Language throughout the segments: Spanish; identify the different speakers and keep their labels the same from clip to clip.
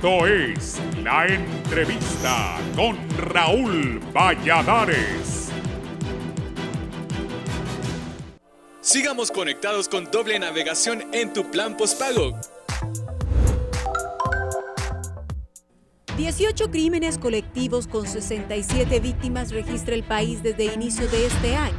Speaker 1: Esto es La Entrevista con Raúl Valladares.
Speaker 2: Sigamos conectados con doble navegación en tu plan postpago.
Speaker 3: 18 crímenes colectivos con 67 víctimas registra el país desde inicio de este año,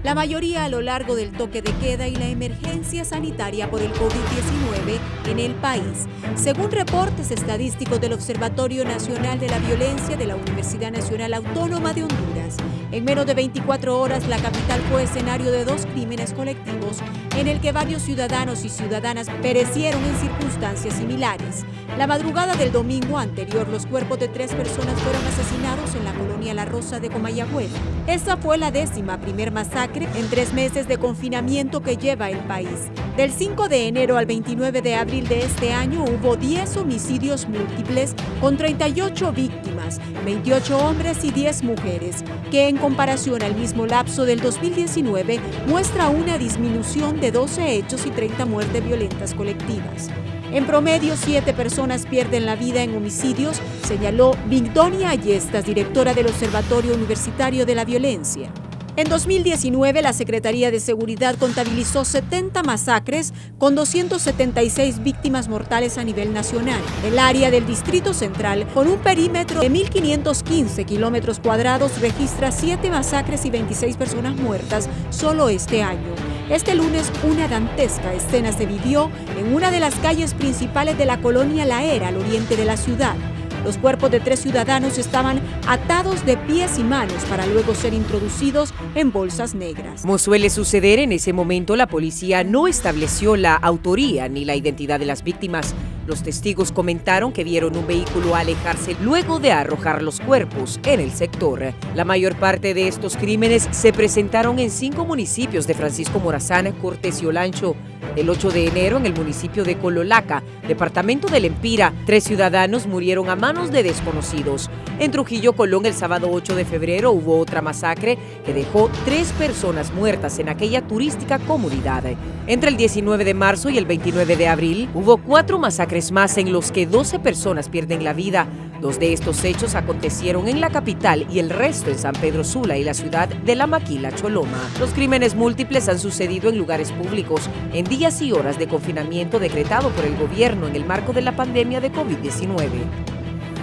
Speaker 3: la mayoría a lo largo del toque de queda y la emergencia sanitaria por el COVID-19 en el país, según reportes estadísticos del Observatorio Nacional de la Violencia de la Universidad Nacional Autónoma de Honduras. En menos de 24 horas, la capital fue escenario de 2 crímenes colectivos en el que varios ciudadanos y ciudadanas perecieron en circunstancias similares. La madrugada del domingo anterior, los cuerpos de 3 personas fueron asesinados en la colonia La Rosa de Comayagüela. Esta fue la 11ª masacre en 3 meses de confinamiento que lleva el país. Del 5 de enero al 29 de abril de este año hubo 10 homicidios múltiples con 38 víctimas, 28 hombres y 10 mujeres, que en comparación al mismo lapso del 2019 muestra una disminución de 12 hechos y 30 muertes violentas colectivas. En promedio, 7 personas pierden la vida en homicidios, señaló Vigdonia Ayestas, directora del Observatorio Universitario de la Violencia. En 2019, la Secretaría de Seguridad contabilizó 70 masacres con 276 víctimas mortales a nivel nacional. El área del Distrito Central, con un perímetro de 1.515 kilómetros cuadrados, registra 7 masacres y 26 personas muertas solo este año. Este lunes, una dantesca escena se vivió en una de las calles principales de la colonia La Era, al oriente de la ciudad. Los cuerpos de 3 ciudadanos estaban atados de pies y manos para luego ser introducidos en bolsas negras.
Speaker 4: Como suele suceder, en ese momento la policía no estableció la autoría ni la identidad de las víctimas. Los testigos comentaron que vieron un vehículo alejarse luego de arrojar los cuerpos en el sector. La mayor parte de estos crímenes se presentaron en 5 municipios de Francisco Morazán, Cortés y Olancho. El 8 de enero, en el municipio de Cololaca, departamento del Empira, 3 ciudadanos murieron a manos de desconocidos. En Trujillo, Colón, el sábado 8 de febrero, hubo otra masacre que dejó 3 personas muertas en aquella turística comunidad. Entre el 19 de marzo y el 29 de abril, hubo 4 masacres más en los que 12 personas pierden la vida. 2 de estos hechos acontecieron en la capital y el resto en San Pedro Sula y la ciudad de La Maquila, Choloma. Los crímenes múltiples han sucedido en lugares públicos, en días y horas de confinamiento decretado por el gobierno en el marco de la pandemia de COVID-19.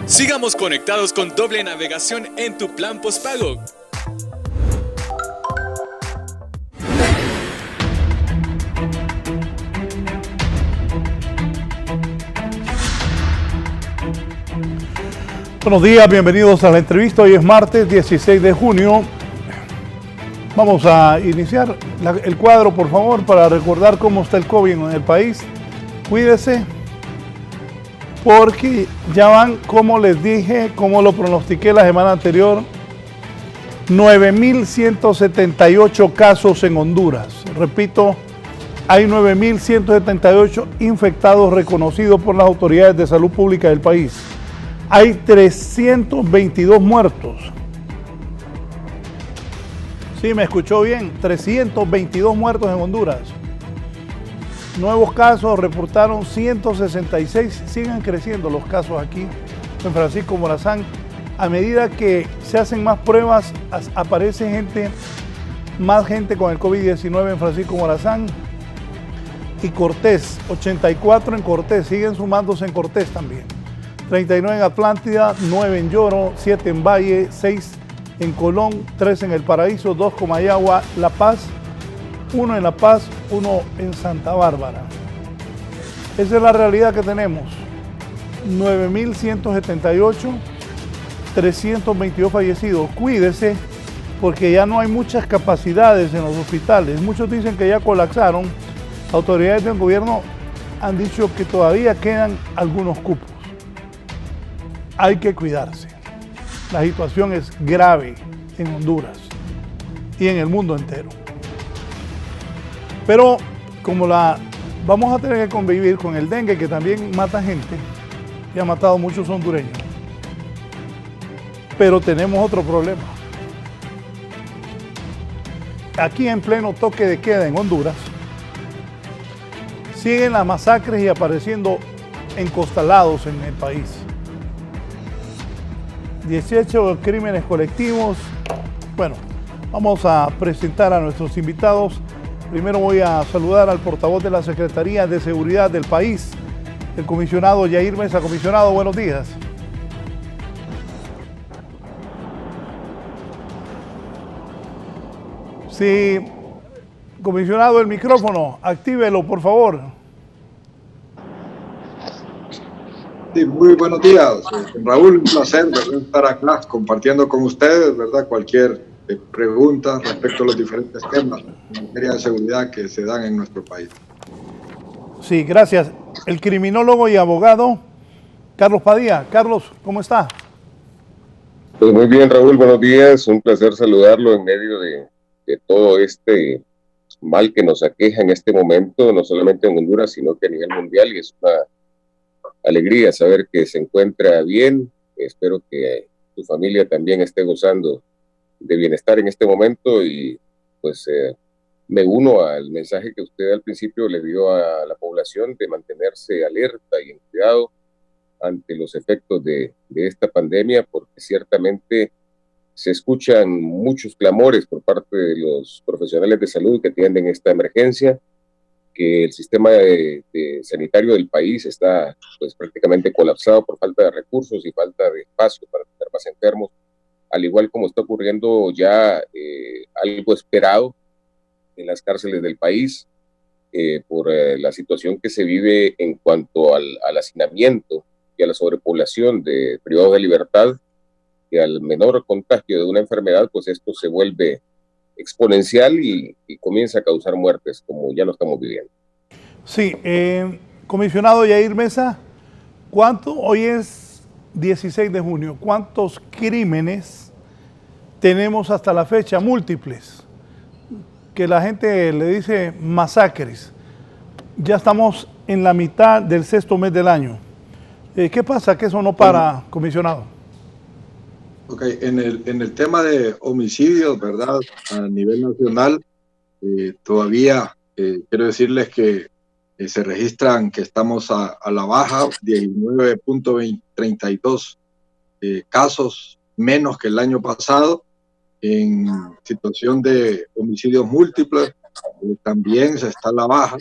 Speaker 2: Sigamos conectados con doble navegación en tu plan postpago.
Speaker 5: Buenos días, bienvenidos a la entrevista. Hoy es martes 16 de junio. Vamos a iniciar el cuadro, por favor, para recordar cómo está el COVID en el país. Cuídese, porque ya van, como les dije, como lo pronostiqué la semana anterior, 9.178 casos en Honduras. Repito, hay 9.178 infectados reconocidos por las autoridades de salud pública del país. Hay 322 muertos. Sí, me escuchó bien, 322 muertos en Honduras. Nuevos casos reportaron 166, siguen creciendo los casos aquí en Francisco Morazán. A medida que se hacen más pruebas, aparece más gente con el COVID-19 en Francisco Morazán y Cortés, 84 en Cortés, siguen sumándose en Cortés también. 39 en Atlántida, 9 en Lloro, 7 en Valle, 6 en Colón, 3 en El Paraíso, 2 en Comayagua, La Paz, 1 en La Paz, 1 en Santa Bárbara. Esa es la realidad que tenemos. 9.178, 322 fallecidos. Cuídese, porque ya no hay muchas capacidades en los hospitales. Muchos dicen que ya colapsaron. Autoridades del gobierno han dicho que todavía quedan algunos cupos. Hay que cuidarse. La situación es grave en Honduras y en el mundo entero. Pero como vamos a tener que convivir con el dengue, que también mata gente, y ha matado muchos hondureños. Pero tenemos otro problema. Aquí en pleno toque de queda en Honduras, siguen las masacres y apareciendo encostalados en el país. 18 crímenes colectivos. Bueno, vamos a presentar a nuestros invitados. Primero voy a saludar al portavoz de la Secretaría de Seguridad del país, el comisionado Yair Mesa. Comisionado, buenos días. Sí, comisionado, el micrófono, actívelo, por favor.
Speaker 6: Sí, muy buenos días, Raúl, un placer, ¿verdad?, estar acá compartiendo con ustedes, ¿verdad?, cualquier pregunta respecto a los diferentes temas en materia de seguridad que se dan en nuestro país.
Speaker 5: Sí, gracias. El criminólogo y abogado Carlos Padilla. Carlos, ¿cómo está?
Speaker 7: Pues muy bien, Raúl, buenos días, un placer saludarlo en medio de todo este mal que nos aqueja en este momento, no solamente en Honduras, sino que a nivel mundial, y es una alegría saber que se encuentra bien. Espero que su familia también esté gozando de bienestar en este momento y pues me uno al mensaje que usted al principio le dio a la población de mantenerse alerta y en cuidado ante los efectos de esta pandemia, porque ciertamente se escuchan muchos clamores por parte de los profesionales de salud que atienden esta emergencia, que el sistema sanitario del país está pues prácticamente colapsado por falta de recursos y falta de espacio para tener más enfermos, al igual como está ocurriendo ya algo esperado en las cárceles del país por la situación que se vive en cuanto al hacinamiento y a la sobrepoblación de privados de libertad, que al menor contagio de una enfermedad, pues esto se vuelve exponencial y comienza a causar muertes, como ya lo estamos viviendo.
Speaker 5: Sí, comisionado Yair Mesa, hoy es 16 de junio, ¿cuántos crímenes tenemos hasta la fecha? Múltiples, que la gente le dice masacres. Ya estamos en la mitad del sexto mes del año. ¿Qué pasa? Que eso no para, comisionado.
Speaker 6: Ok, en el tema de homicidios, ¿verdad?, a nivel nacional, todavía quiero decirles que se registran que estamos a la baja, 19.32 casos menos que el año pasado. En situación de homicidios múltiples también se está a la baja.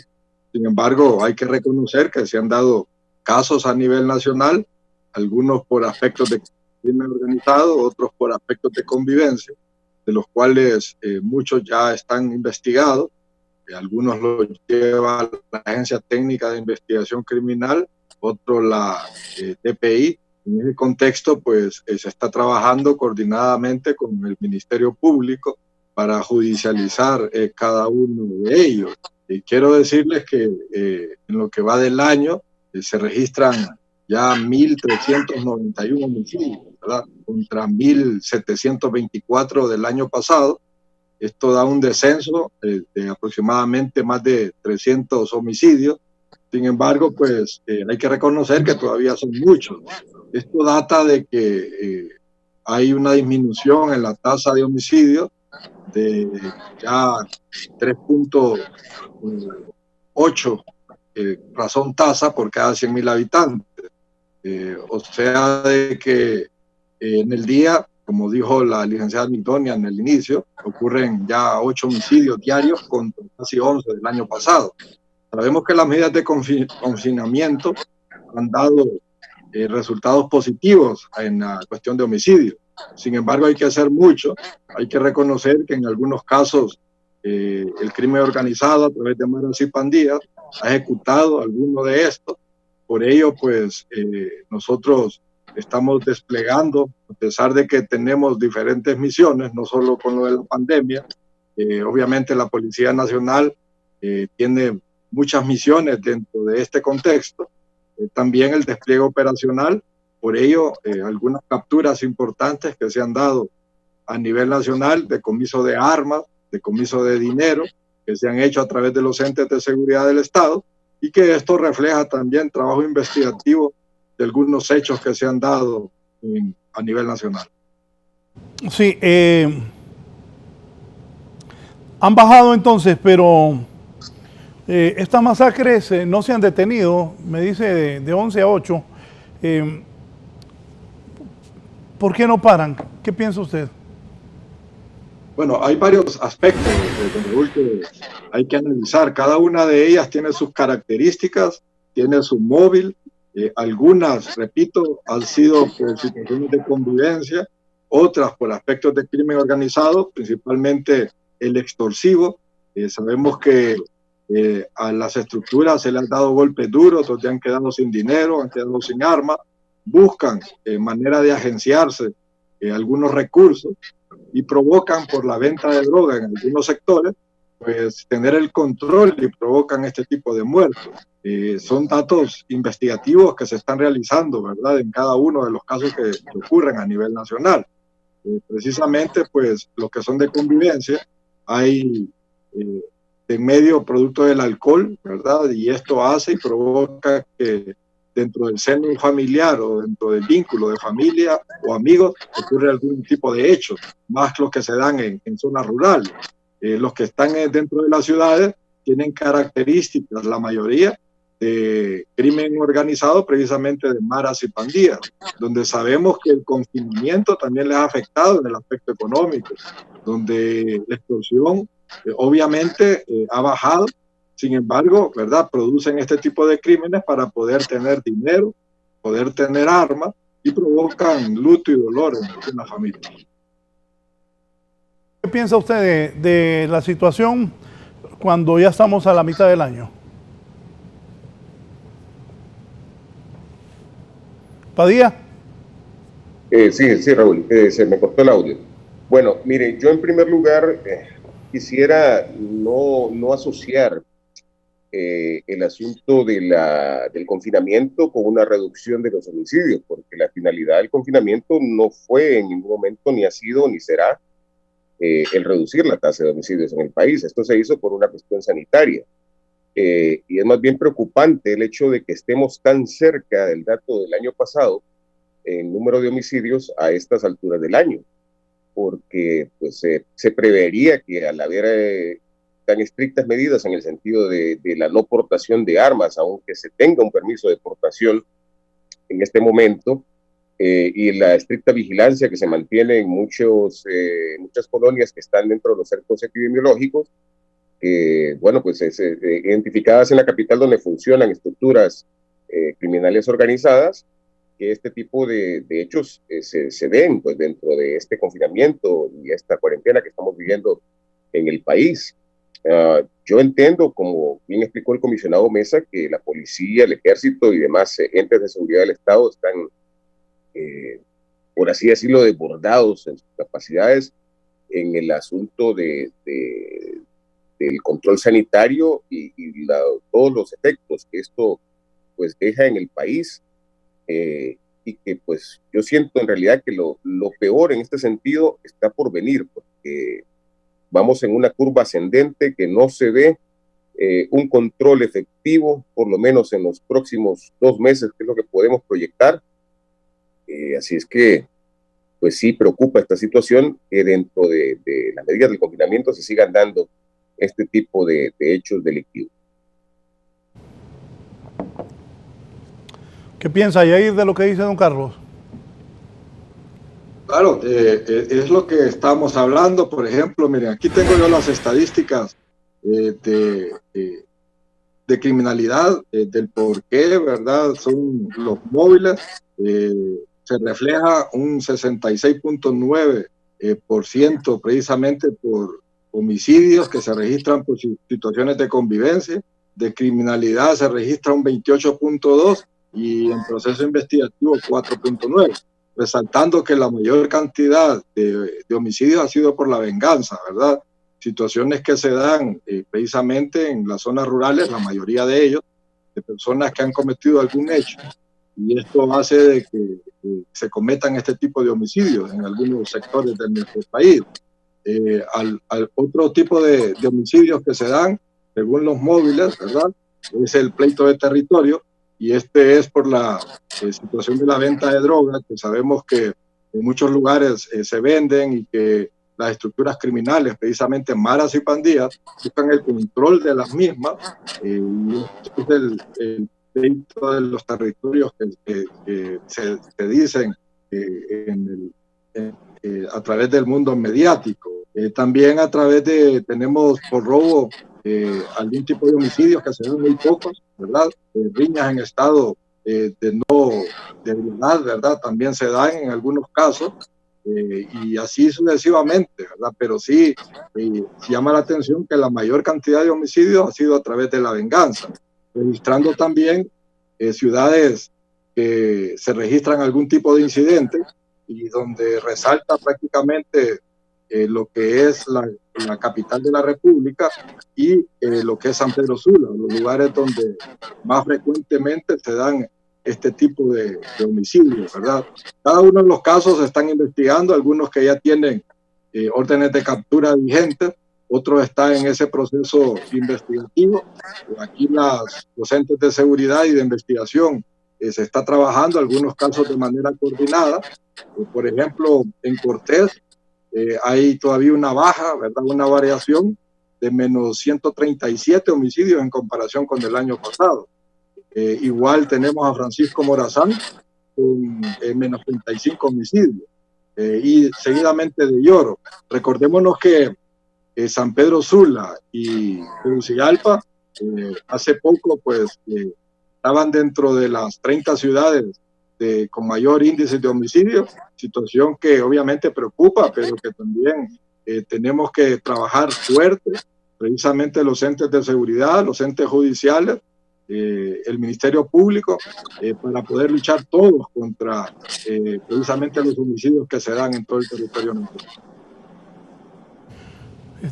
Speaker 6: Sin embargo, hay que reconocer que se han dado casos a nivel nacional, algunos por aspectos de crimen organizado, otros por aspectos de convivencia, de los cuales muchos ya están investigados. Algunos los lleva la Agencia Técnica de Investigación Criminal, otros la DPI. En ese contexto, pues se está trabajando coordinadamente con el Ministerio Público para judicializar cada uno de ellos. Y quiero decirles que en lo que va del año se registran ya 1.391 homicidios, ¿verdad?, contra 1.724 del año pasado. Esto da un descenso de aproximadamente más de 300 homicidios. Sin embargo, pues hay que reconocer que todavía son muchos. Esto data de que hay una disminución en la tasa de homicidio de ya 3.8 razón tasa por cada 100.000 habitantes. O sea, de que en el día, como dijo la licenciada Mitonia en el inicio, ocurren ya 8 homicidios diarios contra casi 11 del año pasado. Sabemos que las medidas de confinamiento han dado resultados positivos en la cuestión de homicidios. Sin embargo, hay que hacer mucho. Hay que reconocer que en algunos casos el crimen organizado a través de maras y pandillas ha ejecutado alguno de estos. Por ello, pues nosotros estamos desplegando, a pesar de que tenemos diferentes misiones, no solo con lo de la pandemia. Obviamente la Policía Nacional tiene muchas misiones dentro de este contexto. También el despliegue operacional. Por ello, algunas capturas importantes que se han dado a nivel nacional, decomiso de armas, decomiso de dinero, que se han hecho a través de los entes de seguridad del Estado, y que esto refleja también trabajo investigativo de algunos hechos que se han dado a nivel nacional.
Speaker 5: Sí, han bajado entonces, pero estas masacres no se han detenido, me dice de 11 a 8. ¿Por qué no paran? ¿Qué piensa usted?
Speaker 6: Bueno, hay varios aspectos que hay que analizar. Cada una de ellas tiene sus características, tiene su móvil. Algunas, repito, han sido por situaciones de convivencia, otras por aspectos de crimen organizado, principalmente el extorsivo. Sabemos que a las estructuras se les han dado golpes duros, donde han quedado sin dinero, han quedado sin armas, buscan manera de agenciarse algunos recursos y provocan por la venta de droga en algunos sectores, pues tener el control y provocan este tipo de muertos. Son datos investigativos que se están realizando, ¿verdad?, en cada uno de los casos que ocurren a nivel nacional. Precisamente, pues, los que son de convivencia, hay en medio producto del alcohol, ¿verdad? Y esto hace y provoca que dentro del seno familiar o dentro del vínculo de familia o amigos ocurre algún tipo de hechos, más los que se dan en zonas rurales. Los que están dentro de las ciudades tienen características, la mayoría, de crimen organizado, precisamente de maras y pandillas, donde sabemos que el confinamiento también les ha afectado en el aspecto económico, donde la extorsión obviamente ha bajado. Sin embargo, ¿verdad?, producen este tipo de crímenes para poder tener dinero, poder tener armas, y provocan luto y dolor en la familia.
Speaker 5: ¿Qué piensa usted de la situación cuando ya estamos a la mitad del año? ¿Padilla?
Speaker 7: Sí, Raúl, se me cortó el audio. Bueno, mire, yo en primer lugar quisiera no asociar el asunto del confinamiento con una reducción de los homicidios, porque la finalidad del confinamiento no fue en ningún momento, ni ha sido, ni será el reducir la tasa de homicidios en el país. Esto se hizo por una cuestión sanitaria. Y es más bien preocupante el hecho de que estemos tan cerca del dato del año pasado en número de homicidios a estas alturas del año, porque pues, se prevería que al haber tan estrictas medidas en el sentido de la no portación de armas, aunque se tenga un permiso de portación en este momento, y la estricta vigilancia que se mantiene en muchas colonias que están dentro de los cercos epidemiológicos, bueno, pues identificadas en la capital donde funcionan estructuras criminales organizadas, que este tipo de hechos se den pues, dentro de este confinamiento y esta cuarentena que estamos viviendo en el país. Yo entiendo, como bien explicó el comisionado Mesa, que la policía, el ejército y demás entes de seguridad del Estado están, por así decirlo, desbordados en sus capacidades en el asunto del control sanitario y todos los efectos que esto pues deja en el país, y que pues yo siento en realidad que lo peor en este sentido está por venir, porque vamos en una curva ascendente que no se ve un control efectivo, por lo menos en los próximos 2 meses, que es lo que podemos proyectar. Así es que pues sí preocupa esta situación, que dentro de las medidas del confinamiento se sigan dando este tipo de hechos delictivos.
Speaker 5: ¿Qué piensa Yair de lo que dice don Carlos?
Speaker 6: Claro, es lo que estamos hablando. Por ejemplo, miren, aquí tengo yo las estadísticas de criminalidad, del por qué, ¿verdad? Son los móviles. Se refleja un 66.9% precisamente por homicidios que se registran por situaciones de convivencia. De criminalidad se registra un 28.2% y en proceso investigativo 4.9%, resaltando que la mayor cantidad de homicidios ha sido por la venganza, ¿verdad? Situaciones que se dan precisamente en las zonas rurales, la mayoría de ellos, de personas que han cometido algún hecho, y esto hace de que se cometan este tipo de homicidios en algunos sectores de nuestro país. Al otro tipo de homicidios que se dan, según los móviles, ¿verdad?, es el pleito de territorio, y este es por la situación de la venta de drogas, que sabemos que en muchos lugares se venden, y que las estructuras criminales, precisamente maras y pandillas, buscan el control de las mismas, y este es el pleito de los territorios que se dicen a través del mundo mediático. También a través tenemos por robo algún tipo de homicidios que se ven muy pocos, ¿verdad? Riñas en estado de verdad, ¿verdad? También se dan en algunos casos, y así sucesivamente, ¿verdad? Pero sí llama la atención que la mayor cantidad de homicidios ha sido a través de la venganza, registrando también ciudades que se registran algún tipo de incidente y donde resalta prácticamente lo que es la capital de la República y lo que es San Pedro Sula, los lugares donde más frecuentemente se dan este tipo de homicidios, ¿verdad? Cada uno de los casos se están investigando, algunos que ya tienen órdenes de captura vigentes, otros están en ese proceso investigativo. Aquí los entes de seguridad y de investigación se está trabajando algunos casos de manera coordinada. Por ejemplo, en Cortés hay todavía una baja, ¿verdad? Una variación de menos 137 homicidios en comparación con el año pasado. Igual tenemos a Francisco Morazán con menos 35 homicidios. Y seguidamente de Lloro. Recordémonos que San Pedro Sula y Tegucigalpa hace poco pues estaban dentro de las 30 ciudades con mayor índice de homicidios, situación que obviamente preocupa, pero que también tenemos que trabajar fuerte, precisamente los entes de seguridad, los entes judiciales, el Ministerio Público, para poder luchar todos contra precisamente los homicidios que se dan en todo el territorio nacional.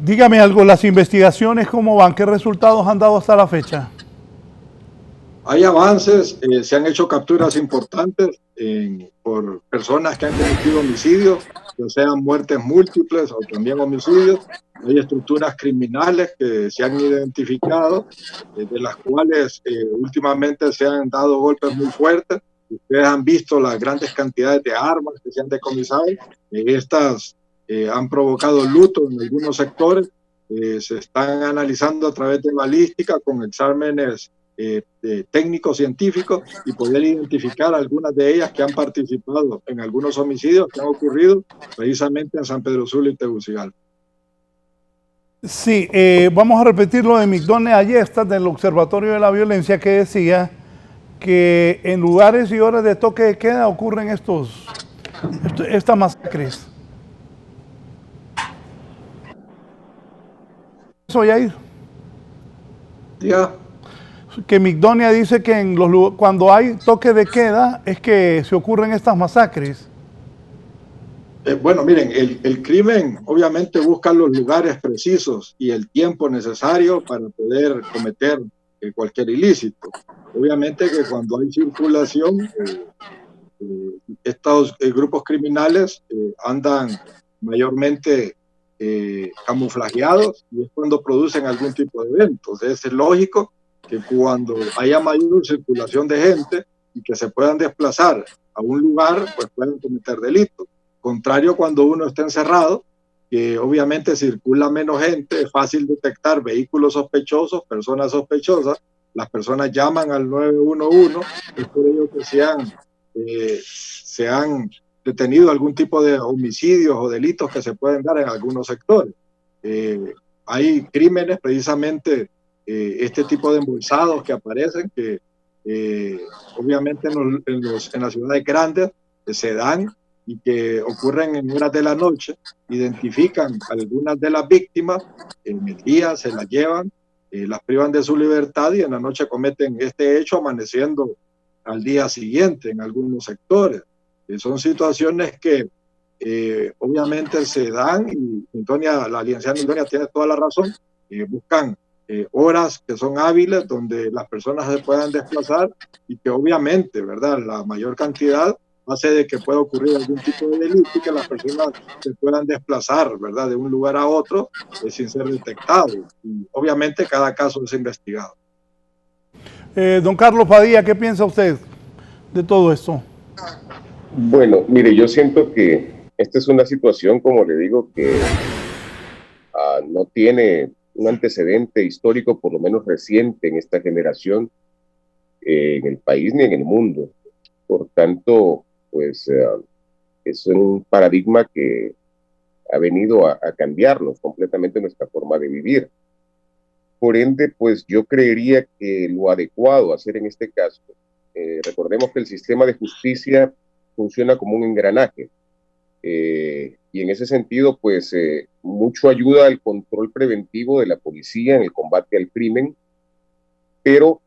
Speaker 5: Dígame algo, las investigaciones, ¿cómo van? ¿Qué resultados han dado hasta la fecha?
Speaker 6: Hay avances, se han hecho capturas importantes por personas que han cometido homicidios, ya sean muertes múltiples o también homicidios. Hay estructuras criminales que se han identificado, de las cuales últimamente se han dado golpes muy fuertes. Ustedes han visto las grandes cantidades de armas que se han decomisado. Estas han provocado luto en algunos sectores. Se están analizando a través de balística con exámenes técnicos científicos y poder identificar algunas de ellas que han participado en algunos homicidios que han ocurrido precisamente en San Pedro Sula y Tegucigalpa.
Speaker 5: Sí, vamos a repetir lo de Migdonia Ayestas del Observatorio de la Violencia, que decía que en lugares y horas de toque de queda ocurren estas masacres. Eso, Yair.
Speaker 6: Ya.
Speaker 5: Que Migdonia dice que cuando hay toque de queda es que se ocurren estas masacres.
Speaker 6: Bueno, miren, el crimen obviamente busca los lugares precisos y el tiempo necesario para poder cometer cualquier ilícito. Obviamente que cuando hay circulación, estos grupos criminales andan mayormente camuflajeados y es cuando producen algún tipo de eventos. Es lógico que cuando haya mayor circulación de gente y que se puedan desplazar a un lugar, pues pueden cometer delitos. Contrario cuando uno está encerrado, que obviamente circula menos gente, es fácil detectar vehículos sospechosos, personas sospechosas, las personas llaman al 911, es por ello que se han detenido algún tipo de homicidios o delitos que se pueden dar en algunos sectores. Hay crímenes precisamente este tipo de embolsados que aparecen, que obviamente en las ciudades grandes se dan y que ocurren en horas de la noche, identifican algunas de las víctimas, en el día se las llevan, las privan de su libertad y en la noche cometen este hecho amaneciendo al día siguiente en algunos sectores. Son situaciones que obviamente se dan y la licenciada Migdonia tiene toda la razón, buscan horas que son hábiles donde las personas se puedan desplazar y que obviamente, ¿verdad?, la mayor cantidad hace de que pueda ocurrir algún tipo de delito y que las personas se puedan desplazar, ¿verdad?, de un lugar a otro sin ser detectados. Y obviamente cada caso es investigado.
Speaker 5: Don Carlos Padilla, ¿qué piensa usted de todo esto?
Speaker 7: Bueno, mire, yo siento que esta es una situación, como le digo, que no tiene un antecedente histórico, por lo menos reciente, en esta generación, en el país ni en el mundo. Por tanto, pues es un paradigma que ha venido a cambiarnos completamente nuestra forma de vivir. Por ende, pues yo creería que lo adecuado a hacer en este caso, recordemos que el sistema de justicia funciona como un engranaje, y en ese sentido, pues mucho ayuda al control preventivo de la policía en el combate al crimen, pero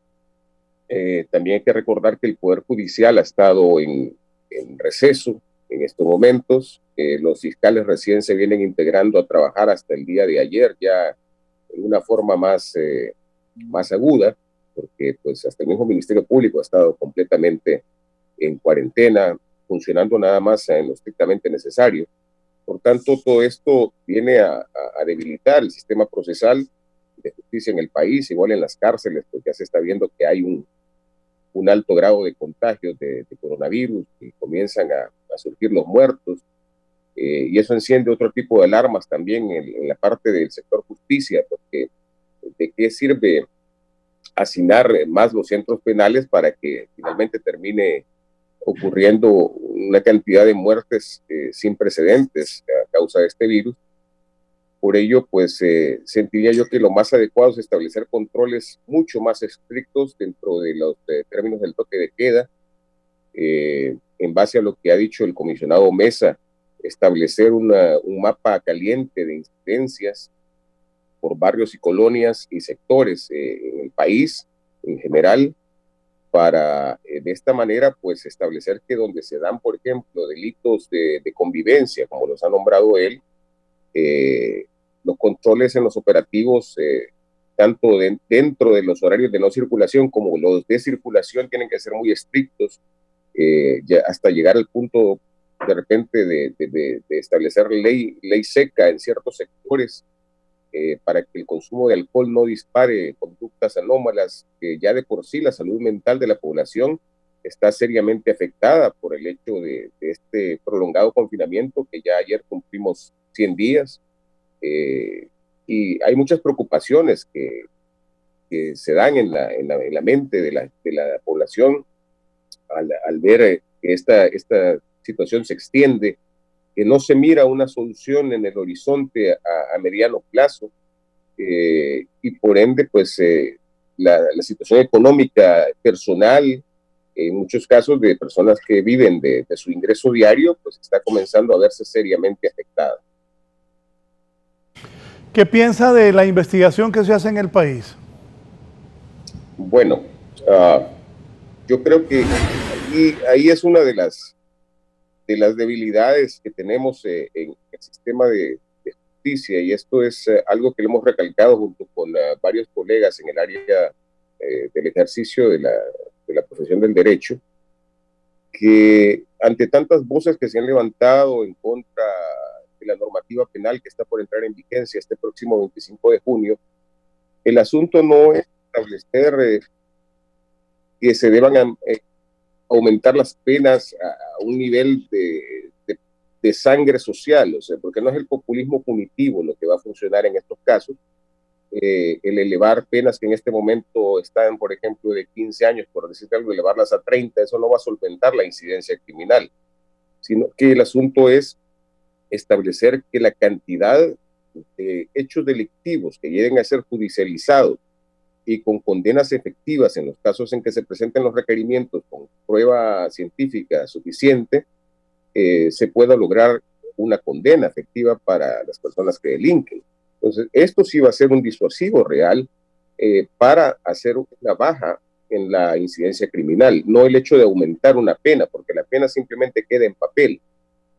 Speaker 7: también hay que recordar que el Poder Judicial ha estado en receso en estos momentos. Los fiscales recién se vienen integrando a trabajar hasta el día de ayer, ya en una forma más aguda, porque pues hasta el mismo Ministerio Público ha estado completamente en cuarentena, funcionando nada más en lo estrictamente necesario. Por tanto, todo esto viene a debilitar el sistema procesal de justicia en el país, igual en las cárceles, pues ya se está viendo que hay un alto grado de contagios de coronavirus y comienzan a surgir los muertos, y eso enciende otro tipo de alarmas también en la parte del sector justicia, porque ¿de qué sirve hacinar más los centros penales para que finalmente termine ocurriendo una cantidad de muertes sin precedentes a causa de este virus? Por ello, pues sentiría yo que lo más adecuado es establecer controles mucho más estrictos dentro de los términos del toque de queda, en base a lo que ha dicho el comisionado Mesa, establecer un mapa caliente de incidencias por barrios y colonias y sectores en el país en general, para de esta manera pues establecer que donde se dan, por ejemplo, delitos de convivencia, como los ha nombrado él, los controles en los operativos, tanto dentro de los horarios de no circulación como los de circulación, tienen que ser muy estrictos, ya hasta llegar al punto de repente de establecer ley seca en ciertos sectores, para que el consumo de alcohol no dispare conductas anómalas, que ya de por sí la salud mental de la población está seriamente afectada por el hecho de este prolongado confinamiento, que ya ayer cumplimos 100 días, y hay muchas preocupaciones que se dan en la mente de la población al ver que esta situación se extiende, que no se mira una solución en el horizonte a mediano plazo, y por ende, pues la situación económica personal, en muchos casos de personas que viven de su ingreso diario, pues está comenzando a verse seriamente afectada.
Speaker 5: ¿Qué piensa de la investigación que se hace en el país?
Speaker 7: Bueno, yo creo que ahí es una de las debilidades que tenemos en el sistema de justicia, y esto es algo que le hemos recalcado junto con varios colegas en el área del ejercicio de la profesión del derecho, que ante tantas voces que se han levantado en contra de la normativa penal que está por entrar en vigencia este próximo 25 de junio, el asunto no es establecer que se deban aumentar las penas a un nivel de sangre social, o sea, porque no es el populismo punitivo lo que va a funcionar en estos casos. El elevar penas que en este momento están, por ejemplo, de 15 años, por decirte algo, elevarlas a 30, eso no va a solventar la incidencia criminal, sino que el asunto es establecer que la cantidad de hechos delictivos que lleguen a ser judicializados y con condenas efectivas en los casos en que se presenten los requerimientos con prueba científica suficiente, se pueda lograr una condena efectiva para las personas que delinquen. Entonces, esto sí va a ser un disuasivo real para hacer una baja en la incidencia criminal, no el hecho de aumentar una pena, porque la pena simplemente queda en papel.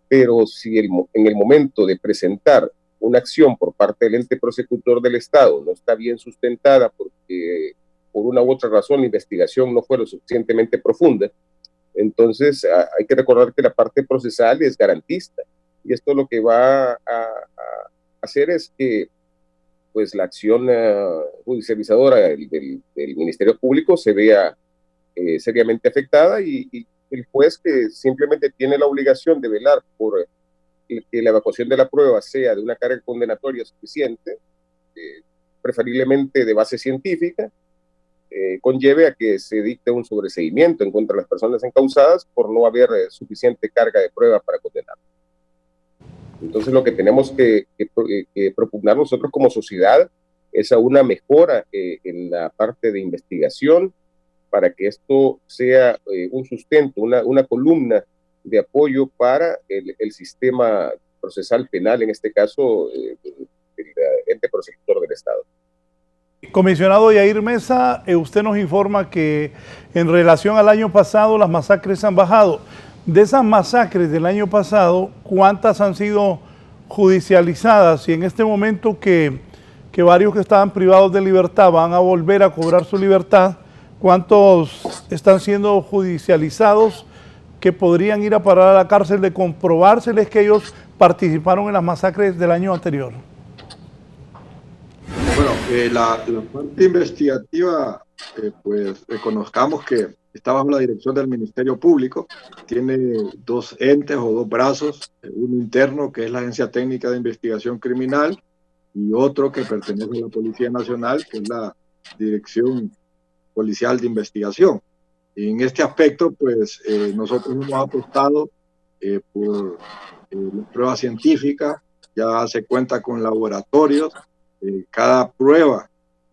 Speaker 7: Pero si en el momento de presentar una acción por parte del ente prosecutor del Estado no está bien sustentada porque por una u otra razón la investigación no fue lo suficientemente profunda, entonces hay que recordar que la parte procesal es garantista, y esto lo que va a hacer es que pues la acción judicializadora del Ministerio Público se vea seriamente afectada, y el juez, que simplemente tiene la obligación de velar por que la evacuación de la prueba sea de una carga condenatoria suficiente, preferiblemente de base científica, conlleve a que se dicte un sobreseimiento en contra de las personas encausadas por no haber suficiente carga de prueba para condenar. Entonces lo que tenemos que propugnar nosotros como sociedad es a una mejora en la parte de investigación para que esto sea un sustento, una columna de apoyo para el sistema procesal penal, en este caso el ente persecutor del Estado.
Speaker 5: Comisionado Yair Mesa, usted nos informa que en relación al año pasado las masacres han bajado. De esas masacres del año pasado, ¿cuántas han sido judicializadas? Y en este momento que varios que estaban privados de libertad van a volver a cobrar su libertad, ¿cuántos están siendo judicializados que podrían ir a parar a la cárcel de comprobárseles que ellos participaron en las masacres del año anterior?
Speaker 6: Bueno, la parte investigativa, pues reconozcamos que está bajo la dirección del Ministerio Público, tiene dos entes o dos brazos, uno interno que es la Agencia Técnica de Investigación Criminal y otro que pertenece a la Policía Nacional, que es la Dirección Policial de Investigación. En este aspecto, pues nosotros hemos apostado por las pruebas científicas, ya se cuenta con laboratorios, cada prueba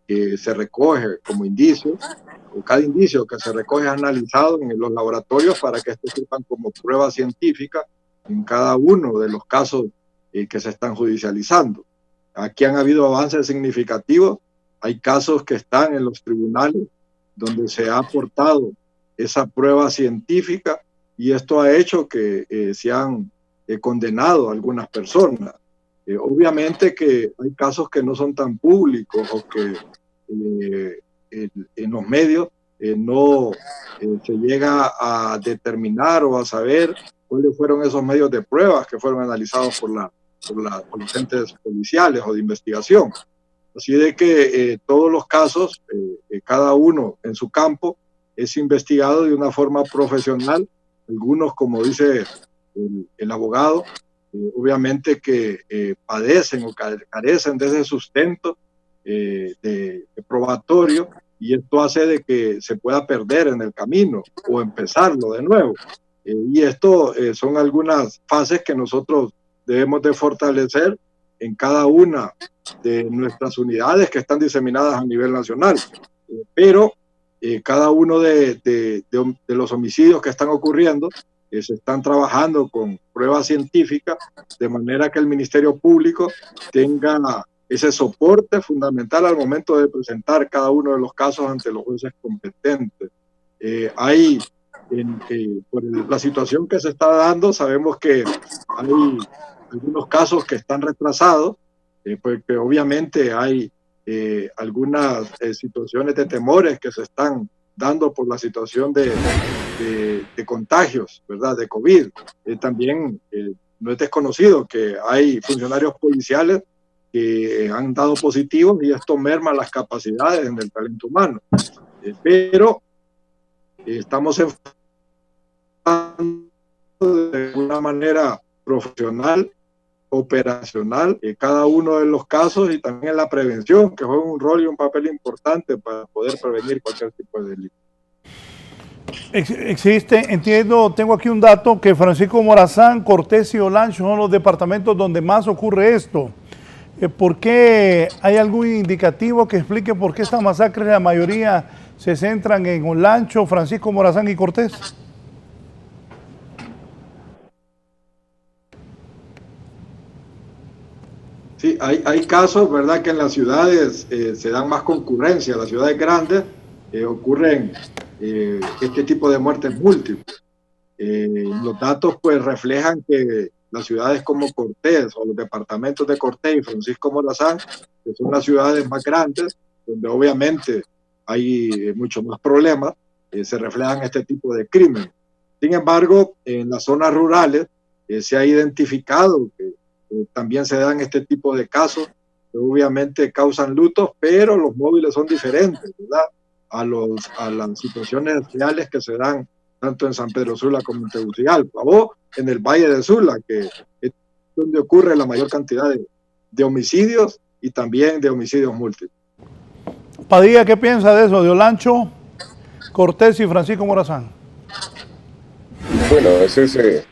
Speaker 6: que se recoge como indicio, o cada indicio que se recoge es analizado en los laboratorios para que estos sirvan como prueba científica en cada uno de los casos que se están judicializando. Aquí han habido avances significativos, hay casos que están en los tribunales donde se ha aportado esa prueba científica y esto ha hecho que se han condenado a algunas personas. Obviamente que hay casos que no son tan públicos o que en los medios no se llega a determinar o a saber cuáles fueron esos medios de pruebas que fueron analizados por los entes policiales o de investigación. Así de que todos los casos, cada uno en su campo, es investigado de una forma profesional. Algunos, como dice el abogado, obviamente que padecen o carecen de ese sustento de probatorio, y esto hace de que se pueda perder en el camino o empezarlo de nuevo. Y esto son algunas fases que nosotros debemos de fortalecer en cada una de nuestras unidades que están diseminadas a nivel nacional. Pero cada uno de los homicidios que están ocurriendo se están trabajando con pruebas científicas de manera que el Ministerio Público tenga ese soporte fundamental al momento de presentar cada uno de los casos ante los jueces competentes. Por la situación que se está dando, sabemos que hay algunos casos que están retrasados, porque obviamente hay algunas situaciones de temores que se están dando por la situación de contagios, ¿verdad?, de COVID. También no es desconocido que hay funcionarios policiales que han dado positivos y esto merma las capacidades en el talento humano. Pero estamos enfocando de una manera profesional, operacional, cada uno de los casos y también en la prevención, que juega un rol y un papel importante para poder prevenir cualquier tipo de delito.
Speaker 5: Existe, entiendo, tengo aquí un dato, que Francisco Morazán, Cortés y Olancho son los departamentos donde más ocurre esto. ¿Por qué hay algún indicativo que explique por qué estas masacres, la mayoría se centran en Olancho, Francisco Morazán y Cortés?
Speaker 6: Sí, hay casos, ¿verdad?, que en las ciudades se dan más concurrencia, en las ciudades grandes ocurren este tipo de muertes múltiples. Los datos pues reflejan que las ciudades como Cortés o los departamentos de Cortés y Francisco Morazán, que son las ciudades más grandes, donde obviamente hay muchos más problemas, se reflejan este tipo de crímenes. Sin embargo, en las zonas rurales se ha identificado que también se dan este tipo de casos, que obviamente causan lutos, pero los móviles son diferentes, ¿verdad?, a las situaciones reales que se dan tanto en San Pedro Sula como en Tegucigalpa o en el Valle de Sula, que es donde ocurre la mayor cantidad de homicidios y también de homicidios múltiples.
Speaker 5: Padilla, ¿qué piensa de eso, de Olancho, Cortés y Francisco Morazán?
Speaker 7: Bueno, eso es,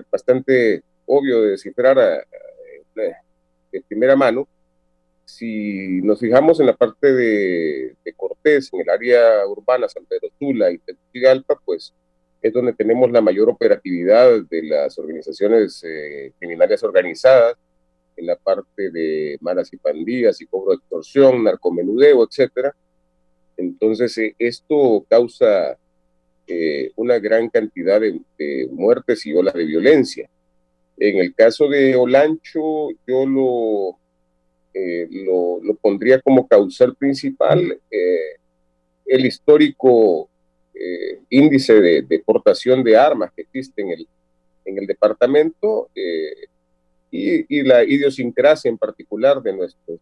Speaker 7: bastante obvio de descifrar de primera mano. Si nos fijamos en la parte de Cortés, en el área urbana, San Pedro Sula y Tegucigalpa, pues es donde tenemos la mayor operatividad de las organizaciones criminales organizadas, en la parte de maras y pandillas y cobro de extorsión, narcomenudeo, etcétera. Entonces, esto causa una gran cantidad de muertes y olas de violencia. En el caso de Olancho, yo lo pondría como causal principal el histórico índice de deportación de armas que existe en el departamento y la idiosincrasia en particular de nuestros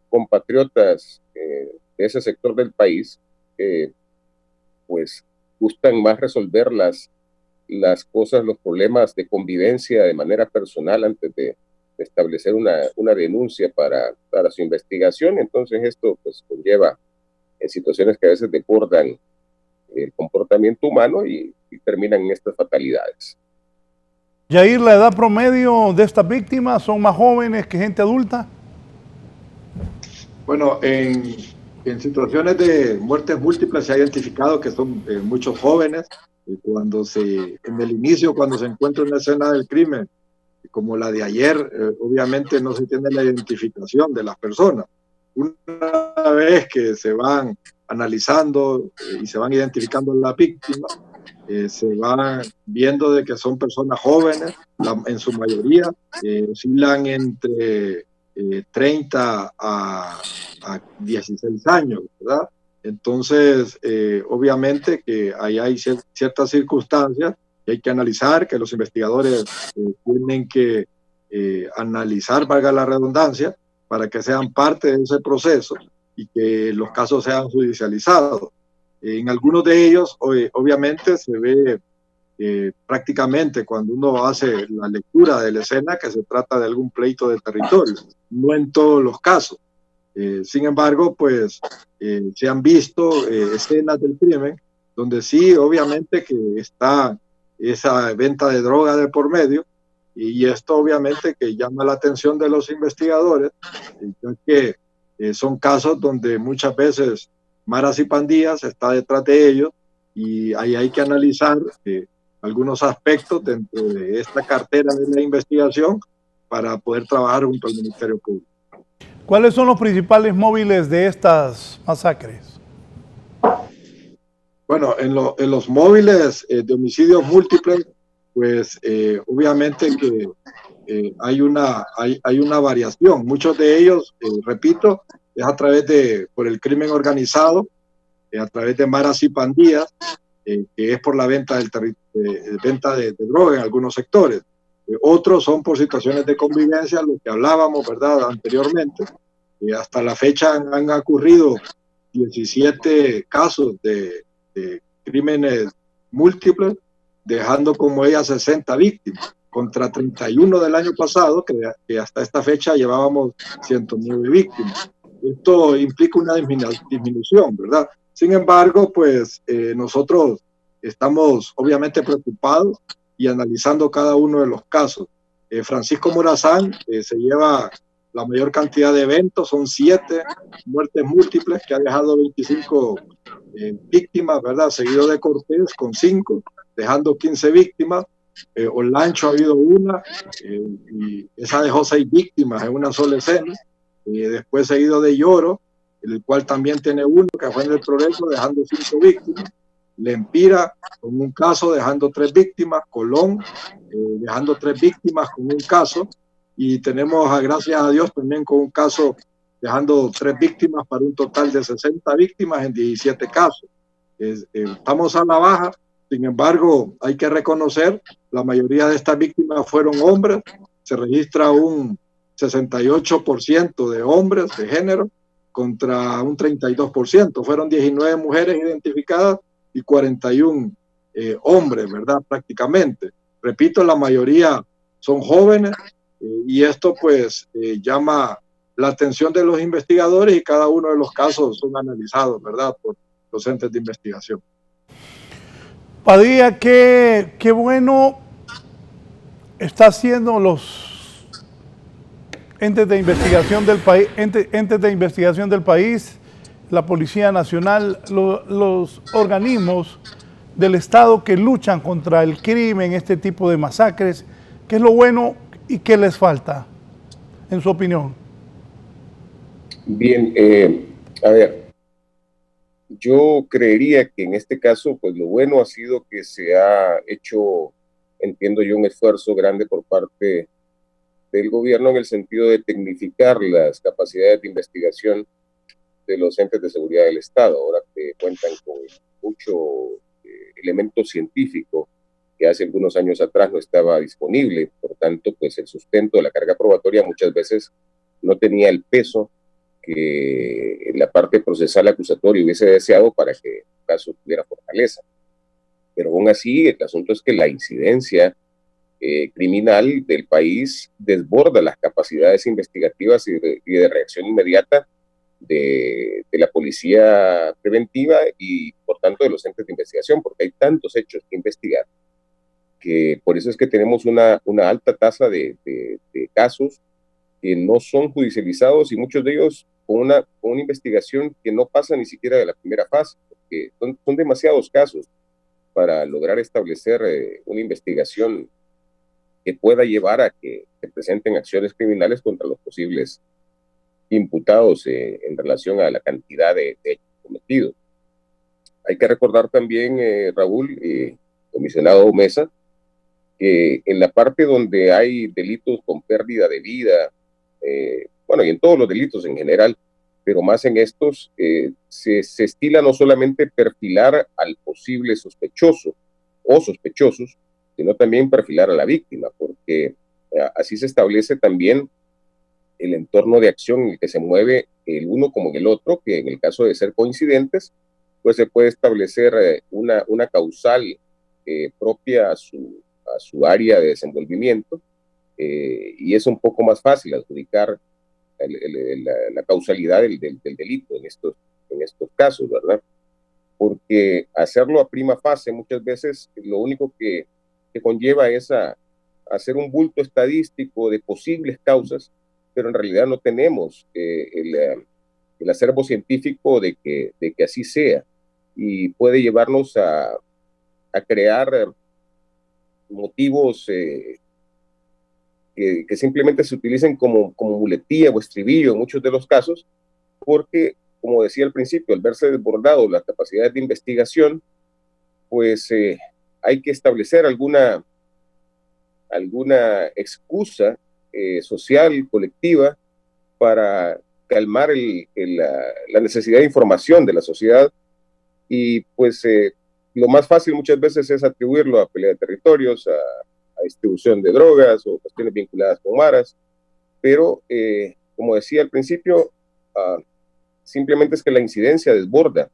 Speaker 7: compatriotas de ese sector del país, pues gustan más resolver las cosas, los problemas de convivencia de manera personal antes de establecer una denuncia para su investigación. Entonces esto pues conlleva en situaciones que a veces desbordan el comportamiento humano y terminan en estas fatalidades.
Speaker 5: Yair, ¿la edad promedio de estas víctimas son más jóvenes que gente adulta?
Speaker 6: Bueno, en situaciones de muertes múltiples se ha identificado que son muchos jóvenes. En el inicio, cuando se encuentra una escena del crimen, como la de ayer, obviamente no se tiene la identificación de las personas. Una vez que se van analizando y se van identificando las víctimas, se va viendo de que son personas jóvenes, en su mayoría, oscilan entre 30 a 16 años, ¿verdad? Entonces, obviamente que ahí hay ciertas circunstancias que hay que analizar, que los investigadores tienen que analizar, valga la redundancia, para que sean parte de ese proceso y que los casos sean judicializados. En algunos de ellos, obviamente, se ve prácticamente cuando uno hace la lectura de la escena que se trata de algún pleito de territorio, no en todos los casos. Sin embargo, pues se han visto escenas del crimen donde sí, obviamente que está esa venta de droga de por medio, y esto obviamente que llama la atención de los investigadores, ya que son casos donde muchas veces maras y pandillas está detrás de ellos, y ahí hay que analizar algunos aspectos dentro de esta cartera de la investigación para poder trabajar junto al Ministerio Público.
Speaker 5: ¿Cuáles son los principales móviles de estas masacres?
Speaker 6: Bueno, en los móviles de homicidios múltiples, pues obviamente que hay una variación. Muchos de ellos, repito, es a través por el crimen organizado, a través de maras y pandillas, que es por la venta de droga en algunos sectores. Otros son por situaciones de convivencia, lo que hablábamos, ¿verdad?, anteriormente. Hasta la fecha han ocurrido 17 casos de crímenes múltiples, dejando como ellas 60 víctimas, contra 31 del año pasado, que hasta esta fecha llevábamos 109 víctimas. Esto implica una disminución, ¿verdad? Sin embargo, pues nosotros estamos obviamente preocupados y analizando cada uno de los casos. Francisco Morazán se lleva la mayor cantidad de eventos, son 7 muertes múltiples que ha dejado 25 víctimas, ¿verdad? Seguido de Cortés con 5, dejando 15 víctimas. Olancho ha habido una, y esa dejó 6 víctimas en una sola escena. Después seguido de Lloro, el cual también tiene uno que fue en el Progreso, dejando 5 víctimas. Lempira con un caso, dejando 3 víctimas. Colón, dejando 3 víctimas con un caso. Y tenemos, gracias a Dios, también con un caso dejando 3 víctimas para un total de 60 víctimas en 17 casos. Estamos a la baja, sin embargo, hay que reconocer, la mayoría de estas víctimas fueron hombres, se registra un 68% de hombres de género contra un 32%. Fueron 19 mujeres identificadas y 41 hombres, ¿verdad? Prácticamente. Repito, la mayoría son jóvenes, y esto pues llama la atención de los investigadores y cada uno de los casos son analizados, ¿verdad?, por los entes de investigación.
Speaker 5: Padilla, qué bueno está haciendo los entes de investigación del país, la Policía Nacional, los organismos del Estado que luchan contra el crimen, este tipo de masacres. ¿Qué es lo bueno y qué les falta, en su opinión?
Speaker 7: Bien, a ver, yo creería que en este caso, pues lo bueno ha sido que se ha hecho, entiendo yo, un esfuerzo grande por parte del gobierno en el sentido de tecnificar las capacidades de investigación de los entes de seguridad del Estado, ahora que cuentan con mucho elemento científico que hace algunos años atrás no estaba disponible. Por tanto, pues el sustento de la carga probatoria muchas veces no tenía el peso que la parte procesal acusatoria hubiese deseado para que el caso tuviera fortaleza. Pero aún así, el asunto es que la incidencia criminal del país desborda las capacidades investigativas y de reacción inmediata de la policía preventiva y, por tanto, de los entes de investigación, porque hay tantos hechos que investigar, que por eso es que tenemos una alta tasa de casos que no son judicializados y muchos de ellos con una investigación que no pasa ni siquiera de la primera fase, porque son demasiados casos para lograr establecer una investigación que pueda llevar a que se presenten acciones criminales contra los posibles imputados en relación a la cantidad de hechos cometidos. Hay que recordar también, Raúl, comisionado Mesa, que en la parte donde hay delitos con pérdida de vida, bueno, y en todos los delitos en general, pero más en estos, se estila no solamente perfilar al posible sospechoso o sospechosos, sino también perfilar a la víctima, porque así se establece también el entorno de acción en el que se mueve el uno como en el otro, que en el caso de ser coincidentes, pues se puede establecer una causal propia a su área de desenvolvimiento, y es un poco más fácil adjudicar la causalidad del delito en estos casos, ¿verdad? Porque hacerlo a prima fase muchas veces lo único que conlleva es a hacer un bulto estadístico de posibles causas, pero en realidad no tenemos el acervo científico de que así sea, y puede llevarnos a crear motivos que simplemente se utilicen como muletilla o estribillo en muchos de los casos, porque, como decía al principio, al verse desbordado las capacidades de investigación, pues hay que establecer alguna excusa social, colectiva, para calmar la necesidad de información de la sociedad, y pues lo más fácil muchas veces es atribuirlo a pelea de territorios, a distribución de drogas o cuestiones vinculadas con maras, pero como decía al principio, simplemente es que la incidencia desborda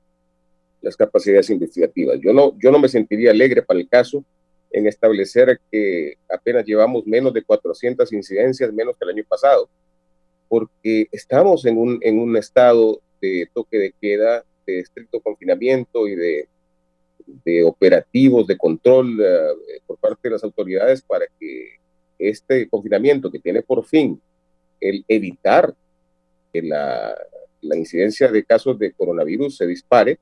Speaker 7: las capacidades investigativas. Yo no me sentiría alegre para el caso en establecer que apenas llevamos menos de 400 incidencias, menos que el año pasado, porque estamos en un estado de toque de queda, de estricto confinamiento y de operativos de control por parte de las autoridades para que este confinamiento, que tiene por fin el evitar que la incidencia de casos de coronavirus se dispare,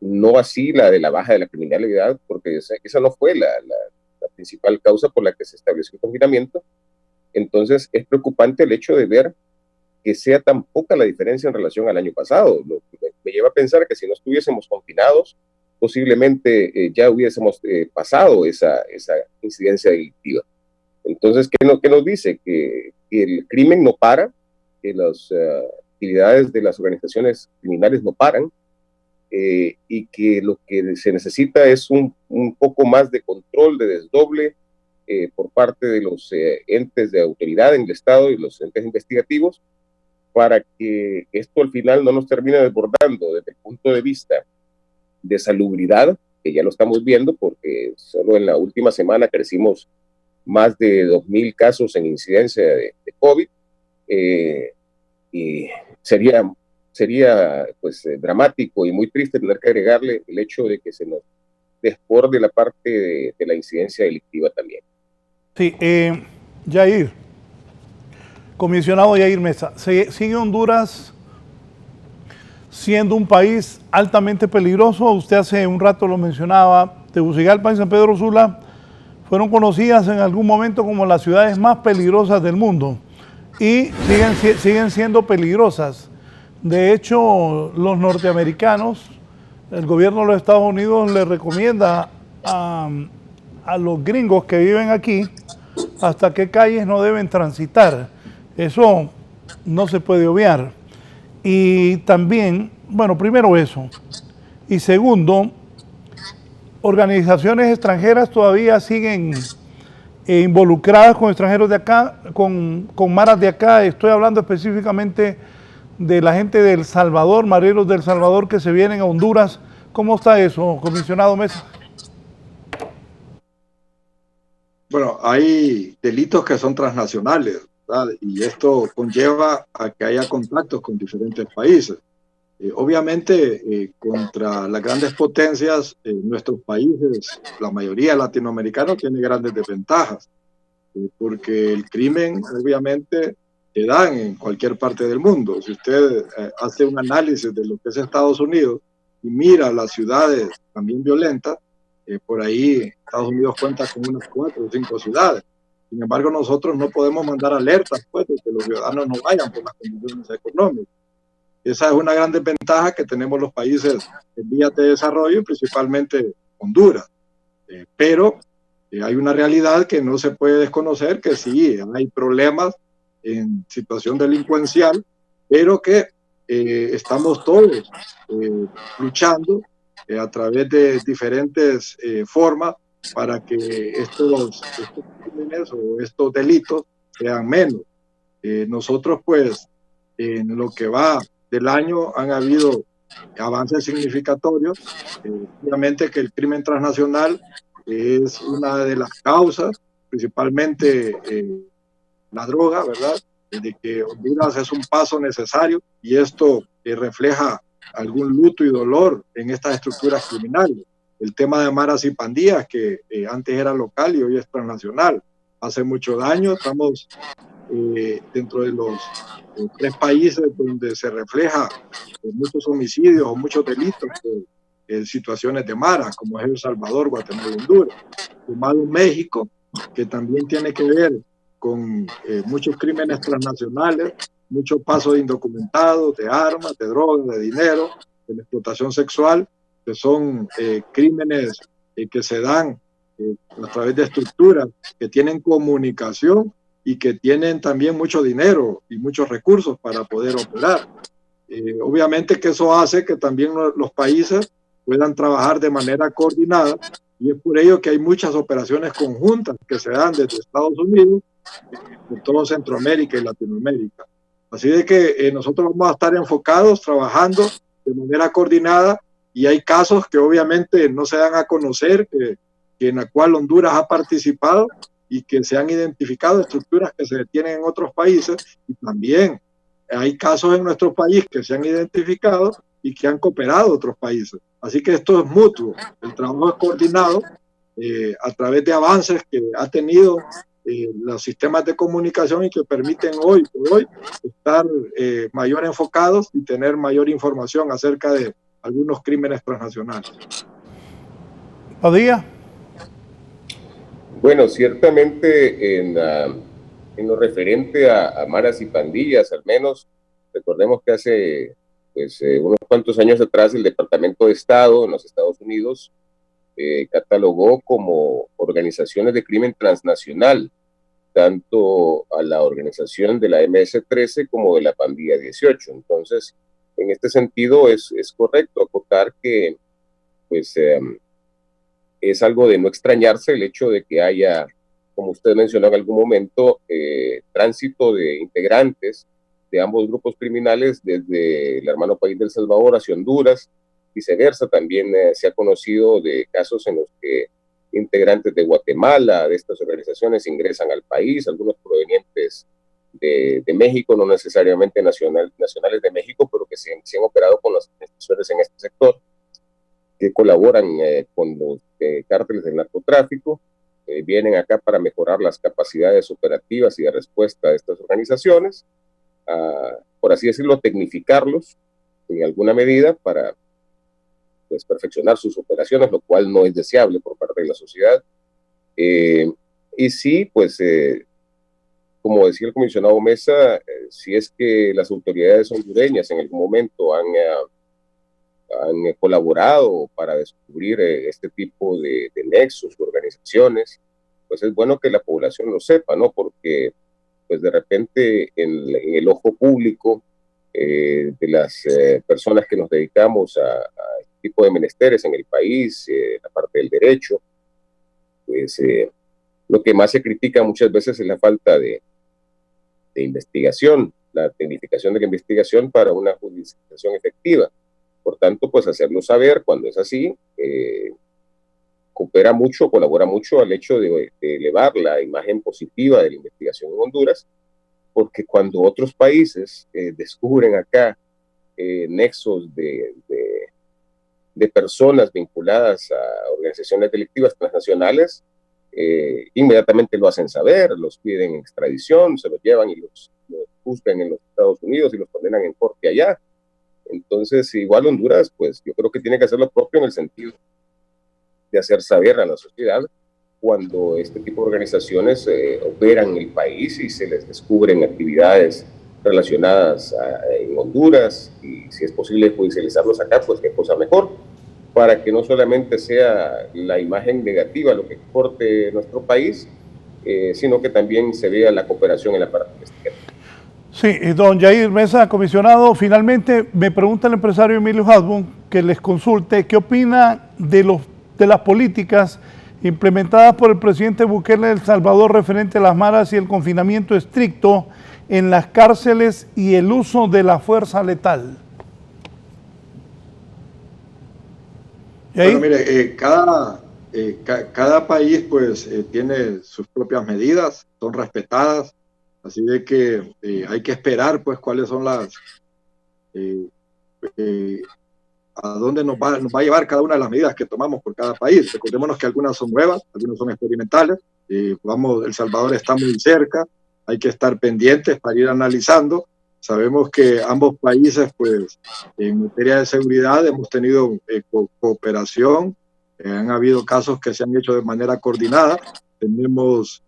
Speaker 7: no así la de la baja de la criminalidad, porque esa no fue la principal causa por la que se estableció el confinamiento. Entonces es preocupante el hecho de ver que sea tan poca la diferencia en relación al año pasado. Me lleva a pensar que si no estuviésemos confinados, posiblemente ya hubiésemos pasado esa incidencia delictiva. Entonces, ¿qué nos dice? Que el crimen no para, que las actividades de las organizaciones criminales no paran, y que lo que se necesita es un poco más de control, de desdoble por parte de los entes de autoridad en el Estado y los entes investigativos, para que esto al final no nos termine desbordando desde el punto de vista de salubridad, que ya lo estamos viendo, porque solo en la última semana crecimos más de 2,000 casos en incidencia de COVID, y sería pues dramático y muy triste tener que agregarle el hecho de que se nos desborde la parte de la incidencia delictiva también.
Speaker 5: Sí, Yair, comisionado Yair Mesa, ¿sigue Honduras siendo un país altamente peligroso? Usted hace un rato lo mencionaba, Tegucigalpa y San Pedro Sula fueron conocidas en algún momento como las ciudades más peligrosas del mundo y siguen siendo peligrosas. De hecho, los norteamericanos, el gobierno de los Estados Unidos le recomienda a los gringos que viven aquí hasta qué calles no deben transitar. Eso no se puede obviar. Y también, bueno, primero eso. Y segundo, organizaciones extranjeras todavía siguen involucradas con extranjeros de acá, con maras de acá. Estoy hablando específicamente de la gente de El Salvador, mareros de El Salvador que se vienen a Honduras. ¿Cómo está eso, comisionado Mesa?
Speaker 6: Bueno, hay delitos que son transnacionales, ¿verdad? Y esto conlleva a que haya contactos con diferentes países. Obviamente, contra las grandes potencias, nuestros países, la mayoría latinoamericanos, tiene grandes desventajas, porque el crimen, obviamente, se da en cualquier parte del mundo. Si usted hace un análisis de lo que es Estados Unidos y mira las ciudades también violentas, por ahí Estados Unidos cuenta con unas 4 o 5 ciudades. Sin embargo, nosotros no podemos mandar alertas, pues, de que los ciudadanos no vayan por las condiciones económicas. Esa es una gran desventaja que tenemos los países en vías de desarrollo, principalmente Honduras. Pero hay una realidad que no se puede desconocer, que sí, hay problemas en situación delincuencial, pero que estamos todos luchando a través de diferentes formas para que estos crímenes o estos delitos sean menos. Nosotros, pues, en lo que va del año han habido avances significatorios. Obviamente que el crimen transnacional es una de las causas, principalmente la droga, ¿verdad? De que Honduras es un paso necesario y esto refleja algún luto y dolor en estas estructuras criminales. El tema de maras y pandillas, que antes era local y hoy es transnacional, hace mucho daño. Estamos dentro de los 3 países donde se refleja muchos homicidios o muchos delitos por situaciones de maras, como es El Salvador, Guatemala y Honduras. Sumado México, que también tiene que ver con muchos crímenes transnacionales, muchos pasos de indocumentados, de armas, de drogas, de dinero, de la explotación sexual, que son crímenes que se dan a través de estructuras que tienen comunicación y que tienen también mucho dinero y muchos recursos para poder operar. Obviamente que eso hace que también los países puedan trabajar de manera coordinada y es por ello que hay muchas operaciones conjuntas que se dan desde Estados Unidos por todo Centroamérica y Latinoamérica. Así de que nosotros vamos a estar enfocados, trabajando de manera coordinada y hay casos que obviamente no se dan a conocer, que en la cual Honduras ha participado y que se han identificado estructuras que se detienen en otros países y también hay casos en nuestro país que se han identificado y que han cooperado otros países. Así que esto es mutuo, el trabajo es coordinado a través de avances que ha tenido los sistemas de comunicación y que permiten hoy por hoy estar mayor enfocados y tener mayor información acerca de algunos crímenes transnacionales.
Speaker 5: Padilla.
Speaker 7: Bueno, ciertamente en lo referente a maras y pandillas, al menos, recordemos que hace pues, unos cuantos años atrás el Departamento de Estado en los Estados Unidos catalogó como organizaciones de crimen transnacional tanto a la organización de la MS-13 como de la pandilla 18. Entonces, en este sentido es correcto acotar que pues, es algo de no extrañarse el hecho de que haya, como usted mencionó en algún momento, tránsito de integrantes de ambos grupos criminales desde el hermano país del Salvador hacia Honduras. Viceversa, también se ha conocido de casos en los que integrantes de Guatemala, de estas organizaciones, ingresan al país, algunos provenientes de México, no necesariamente nacionales de México, pero que sí han operado con las instituciones en este sector, que colaboran con los cárteles del narcotráfico, vienen acá para mejorar las capacidades operativas y de respuesta de estas organizaciones, por así decirlo, tecnificarlos en alguna medida para pues, perfeccionar sus operaciones, lo cual no es deseable por parte de la sociedad. Y sí, pues, como decía el comisionado Mesa, si es que las autoridades hondureñas en algún momento han colaborado para descubrir este tipo de nexos, de organizaciones, pues es bueno que la población lo sepa, ¿no? Porque pues de repente en el ojo público de las personas que nos dedicamos a este tipo de menesteres en el país, la parte del derecho, pues lo que más se critica muchas veces es la falta de investigación, la tecnificación de la investigación para una judicialización efectiva. Por tanto, pues hacerlo saber cuando es así, coopera mucho, colabora mucho al hecho de elevar la imagen positiva de la investigación en Honduras, porque cuando otros países descubren acá nexos de personas vinculadas a organizaciones delictivas transnacionales, inmediatamente lo hacen saber, los piden en extradición, se los llevan y los juzgan en los Estados Unidos y los condenan en corte allá. Entonces, igual Honduras, pues yo creo que tiene que hacer lo propio en el sentido de hacer saber a la sociedad cuando este tipo de organizaciones operan en el país y se les descubren actividades relacionadas en Honduras, y si es posible judicializarlos acá, pues qué cosa mejor, para que no solamente sea la imagen negativa lo que exporte nuestro país, sino que también se vea la cooperación en la parte investigativa.
Speaker 5: Sí, don Yair Mesa, comisionado, finalmente me pregunta el empresario Emilio Hasbun que les consulte qué opina de las políticas implementadas por el presidente Bukele de El Salvador referente a las maras y el confinamiento estricto en las cárceles y el uso de la fuerza letal.
Speaker 6: Bueno, mire, cada país pues tiene sus propias medidas, son respetadas, así de que hay que esperar pues cuáles son las a dónde nos va a llevar cada una de las medidas que tomamos por cada país. Recordémonos que algunas son nuevas, algunas son experimentales. El Salvador está muy cerca, hay que estar pendientes para ir analizando. Sabemos que ambos países, pues, en materia de seguridad hemos tenido cooperación. Han habido casos que se han hecho de manera coordinada. Tenemos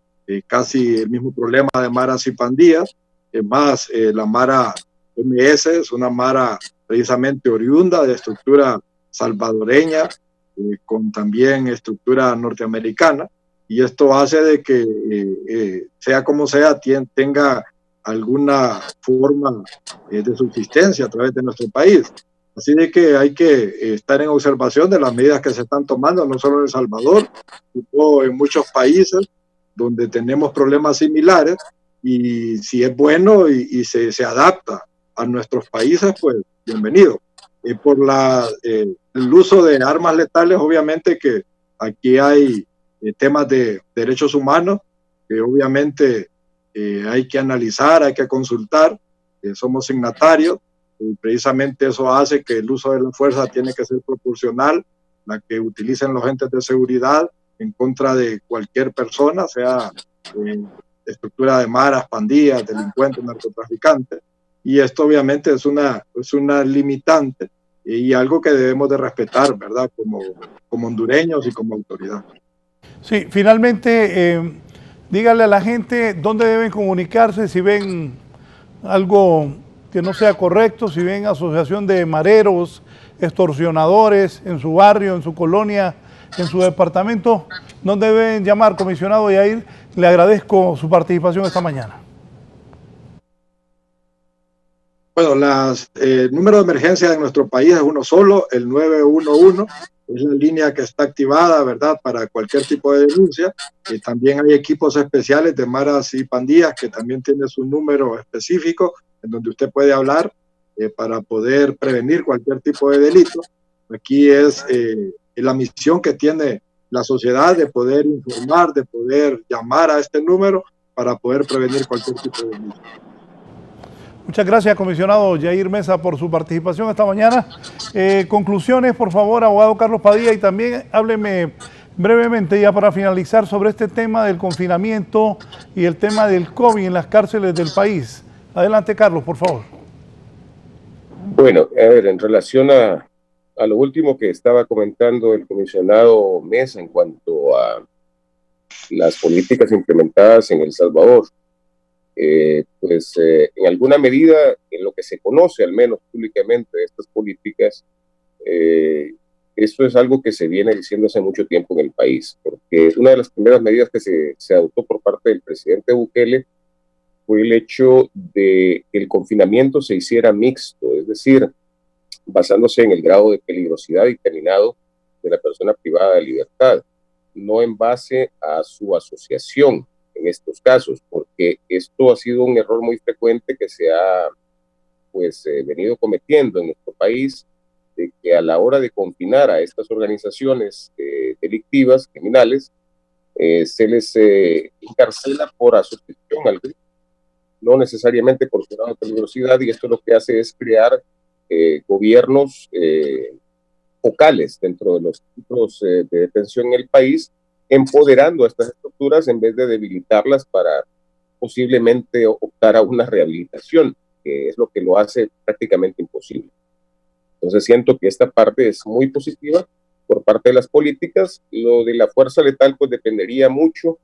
Speaker 6: casi el mismo problema de maras y pandillas. Es más, la mara MS es una mara precisamente oriunda de estructura salvadoreña, con también estructura norteamericana, y esto hace de que, sea como sea, tenga alguna forma de subsistencia a través de nuestro país. Así de que hay que estar en observación de las medidas que se están tomando, no solo en El Salvador, sino en muchos países donde tenemos problemas similares, y si es bueno y se adapta a nuestros países, pues bienvenido. Por el uso de armas letales, obviamente que aquí hay temas de derechos humanos que obviamente hay que analizar, hay que consultar, somos signatarios, y precisamente eso hace que el uso de la fuerza tiene que ser proporcional, la que utilicen los entes de seguridad en contra de cualquier persona, sea estructura de maras, pandillas, delincuentes, narcotraficantes. Y esto obviamente es una limitante y algo que debemos de respetar, ¿verdad? Como hondureños y como autoridad.
Speaker 5: Sí, finalmente, dígale a la gente dónde deben comunicarse si ven algo que no sea correcto, si ven asociación de mareros, extorsionadores en su barrio, en su colonia, en su departamento, ¿dónde deben llamar, comisionado Yair? Le agradezco su participación esta mañana.
Speaker 6: Bueno, el número de emergencia en nuestro país es uno solo, el 911, es la línea que está activada, ¿verdad?, para cualquier tipo de denuncia. También hay equipos especiales de maras y pandillas que también tienen su número específico en donde usted puede hablar para poder prevenir cualquier tipo de delito. Aquí es la misión que tiene la sociedad de poder informar, de poder llamar a este número para poder prevenir cualquier tipo de delito.
Speaker 5: Muchas gracias, comisionado Yair Mesa, por su participación esta mañana. Conclusiones, por favor, abogado Carlos Padilla, y también hábleme brevemente, ya para finalizar, sobre este tema del confinamiento y el tema del COVID en las cárceles del país. Adelante, Carlos, por favor.
Speaker 7: Bueno, a ver, en relación a lo último que estaba comentando el comisionado Mesa en cuanto a las políticas implementadas en El Salvador, en alguna medida, en lo que se conoce, al menos públicamente, de estas políticas, esto es algo que se viene diciendo hace mucho tiempo en el país, porque una de las primeras medidas que se adoptó por parte del presidente Bukele fue el hecho de que el confinamiento se hiciera mixto, es decir, basándose en el grado de peligrosidad determinado de la persona privada de libertad, no en base a su asociación en estos casos, porque esto ha sido un error muy frecuente que se ha venido cometiendo en nuestro país, de que a la hora de confinar a estas organizaciones delictivas, criminales, se les encarcela por asociación al grupo, no necesariamente por su grado de peligrosidad, y esto lo que hace es crear gobiernos focales dentro de los centros de detención en el país, empoderando a estas estructuras en vez de debilitarlas para posiblemente optar a una rehabilitación, que es lo que lo hace prácticamente imposible. Entonces siento que esta parte es muy positiva por parte de las políticas. Lo de la fuerza letal pues dependería mucho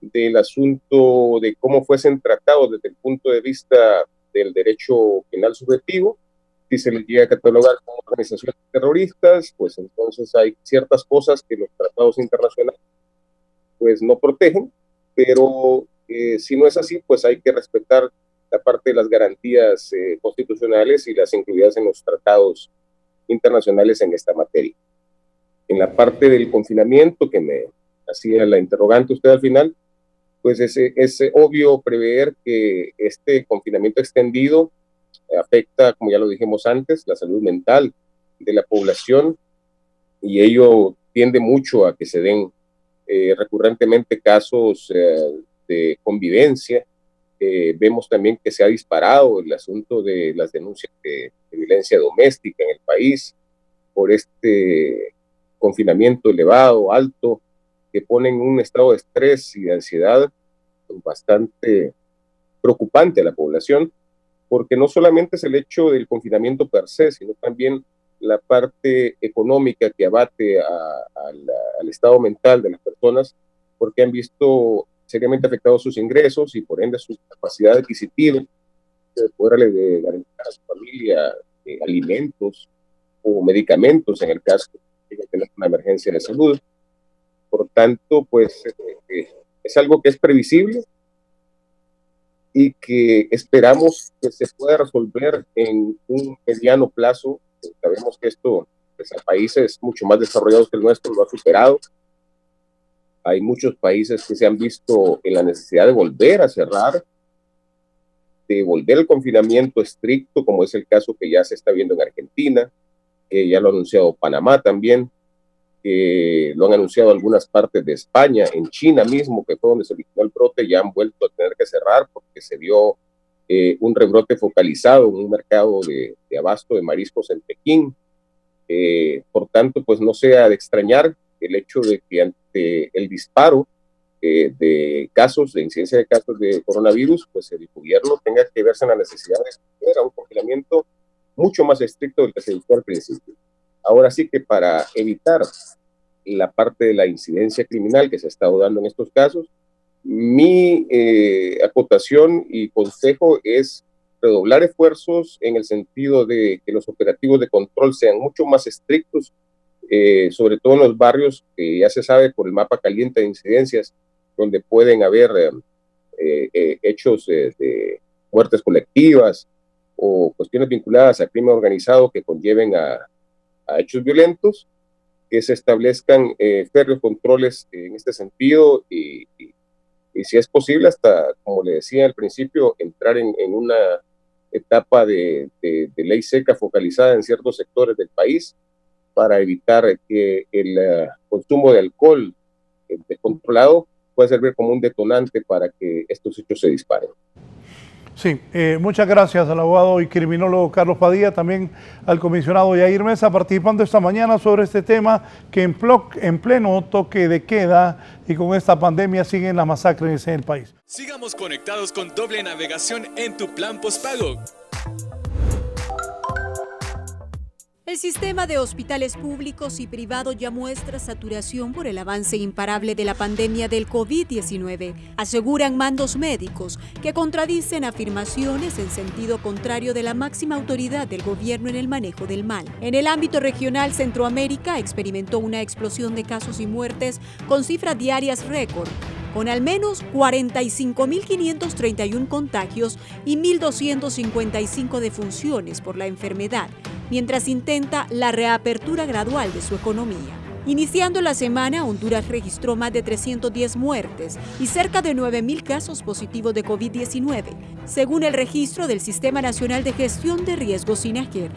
Speaker 7: del asunto de cómo fuesen tratados desde el punto de vista del derecho penal subjetivo. Si se les llega a catalogar como organizaciones terroristas, pues entonces hay ciertas cosas que los tratados internacionales pues no protegen, pero si no es así, pues hay que respetar la parte de las garantías constitucionales y las incluidas en los tratados internacionales en esta materia. En la parte del confinamiento, que me hacía la interrogante usted al final, pues es obvio prever que este confinamiento extendido afecta, como ya lo dijimos antes, la salud mental de la población, y ello tiende mucho a que se den recurrentemente casos de convivencia. Vemos también que se ha disparado el asunto de las denuncias de violencia doméstica en el país por este confinamiento elevado, alto, que pone en un estado de estrés y de ansiedad bastante preocupante a la población, porque no solamente es el hecho del confinamiento per se, sino también la parte económica que abate al estado mental de las personas, porque han visto seriamente afectados sus ingresos y por ende su capacidad adquisitiva de poderle garantizar a su familia alimentos o medicamentos en el caso de tener una emergencia de salud. Por tanto, pues es algo que es previsible y que esperamos que se pueda resolver en un mediano plazo. Sabemos que esto, pues, a países mucho más desarrollados que el nuestro lo ha superado. Hay muchos países que se han visto en la necesidad de volver a cerrar, de volver al confinamiento estricto, como es el caso que ya se está viendo en Argentina, que ya lo ha anunciado Panamá también, que lo han anunciado algunas partes de España, en China mismo, que fue donde se originó el brote, ya han vuelto a tener que cerrar porque se dio un rebrote focalizado en un mercado de abasto de mariscos en Pekín. Por tanto, pues no sea de extrañar el hecho de que ante el disparo de casos, de incidencia de casos de coronavirus, pues el gobierno tenga que verse en la necesidad de hacer un confinamiento mucho más estricto del que se buscó al principio. Ahora sí que para evitar la parte de la incidencia criminal que se ha estado dando en estos casos, mi acotación y consejo es redoblar esfuerzos en el sentido de que los operativos de control sean mucho más estrictos, sobre todo en los barrios que ya se sabe por el mapa caliente de incidencias, donde pueden haber hechos de muertes colectivas o cuestiones vinculadas a crimen organizado que conlleven a hechos violentos, que se establezcan férreos controles en este sentido y si es posible hasta, como le decía al principio, entrar en una etapa de ley seca focalizada en ciertos sectores del país para evitar que el consumo de alcohol descontrolado puede servir como un detonante para que estos hechos se disparen.
Speaker 5: Sí, muchas gracias al abogado y criminólogo Carlos Padilla, también al comisionado Yair Mesa, participando esta mañana sobre este tema que en pleno toque de queda y con esta pandemia siguen las masacres en el país.
Speaker 2: Sigamos conectados con doble navegación en tu plan postpago.
Speaker 3: El sistema de hospitales públicos y privados ya muestra saturación por el avance imparable de la pandemia del COVID-19, aseguran mandos médicos que contradicen afirmaciones en sentido contrario de la máxima autoridad del gobierno en el manejo del mal. En el ámbito regional, Centroamérica experimentó una explosión de casos y muertes con cifras diarias récord, con al menos 45.531 contagios y 1.255 defunciones por la enfermedad, mientras intenta la reapertura gradual de su economía. Iniciando la semana, Honduras registró más de 310 muertes y cerca de 9.000 casos positivos de COVID-19, según el registro del Sistema Nacional de Gestión de Riesgos SINAGER.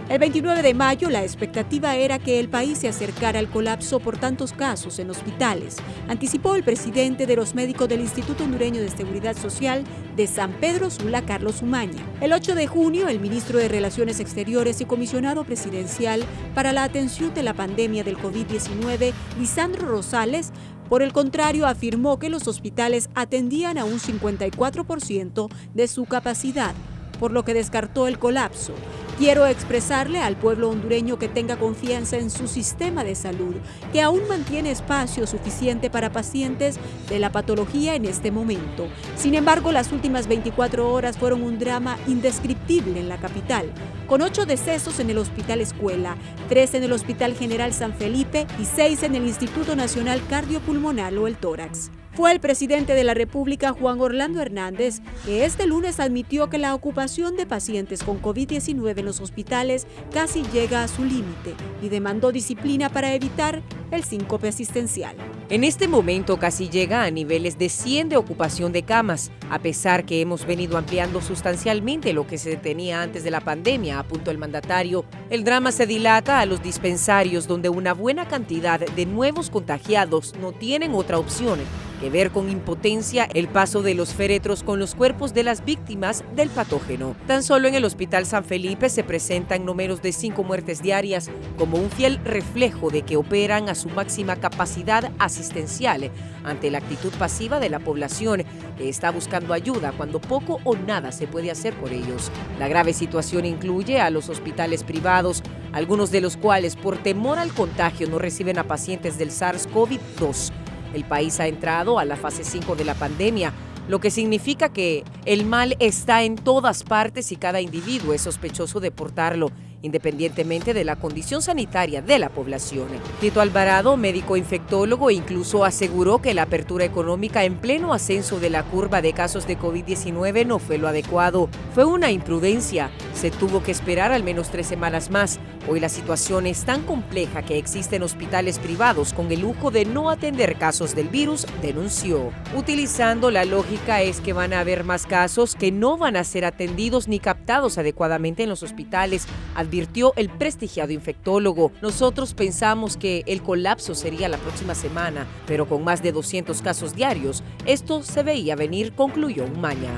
Speaker 3: El 29 de mayo, la expectativa era que el país se acercara al colapso por tantos casos en hospitales, anticipó el presidente de los médicos del Instituto Hondureño de Seguridad Social de San Pedro Sula, Carlos Umaña. El 8 de junio, el ministro de Relaciones Exteriores y comisionado presidencial para la atención de la pandemia del COVID-19, Lisandro Rosales, por el contrario, afirmó que los hospitales atendían a un 54% de su capacidad, por lo que descartó el colapso. Quiero expresarle al pueblo hondureño que tenga confianza en su sistema de salud, que aún mantiene espacio suficiente para pacientes de la patología en este momento. Sin embargo, las últimas 24 horas fueron un drama indescriptible en la capital, con 8 decesos en el Hospital Escuela, 3 en el Hospital General San Felipe y 6 en el Instituto Nacional Cardiopulmonar o el Tórax. Fue el presidente de la República, Juan Orlando Hernández, que este lunes admitió que la ocupación de pacientes con COVID-19 en los hospitales casi llega a su límite y demandó disciplina para evitar el síncope asistencial.
Speaker 4: En este momento casi llega a niveles de 100 de ocupación de camas, a pesar que hemos venido ampliando sustancialmente lo que se tenía antes de la pandemia, apuntó el mandatario. El drama se dilata a los dispensarios, donde una buena cantidad de nuevos contagiados no tienen otra opción que ver con impotencia el paso de los féretros con los cuerpos de las víctimas del patógeno. Tan solo en el Hospital San Felipe se presentan no menos de 5 muertes diarias, como un fiel reflejo de que operan a su máxima capacidad asistencial ante la actitud pasiva de la población que está buscando ayuda cuando poco o nada se puede hacer por ellos. La grave situación incluye a los hospitales privados, algunos de los cuales por temor al contagio no reciben a pacientes del SARS-CoV-2. El país ha entrado a la fase 5 de la pandemia, lo que significa que el mal está en todas partes y cada individuo es sospechoso de portarlo, independientemente de la condición sanitaria de la población. Tito Alvarado, médico infectólogo, incluso aseguró que la apertura económica en pleno ascenso de la curva de casos de COVID-19 no fue lo adecuado. Fue una imprudencia. Se tuvo que esperar al menos 3 semanas más. Hoy la situación es tan compleja que existen hospitales privados con el lujo de no atender casos del virus, denunció. Utilizando la lógica es que van a haber más casos que no van a ser atendidos ni captados adecuadamente en los hospitales, advirtió el prestigiado infectólogo. Nosotros pensamos que el colapso sería la próxima semana, pero con más de 200 casos diarios, esto se veía venir, concluyó Umaña.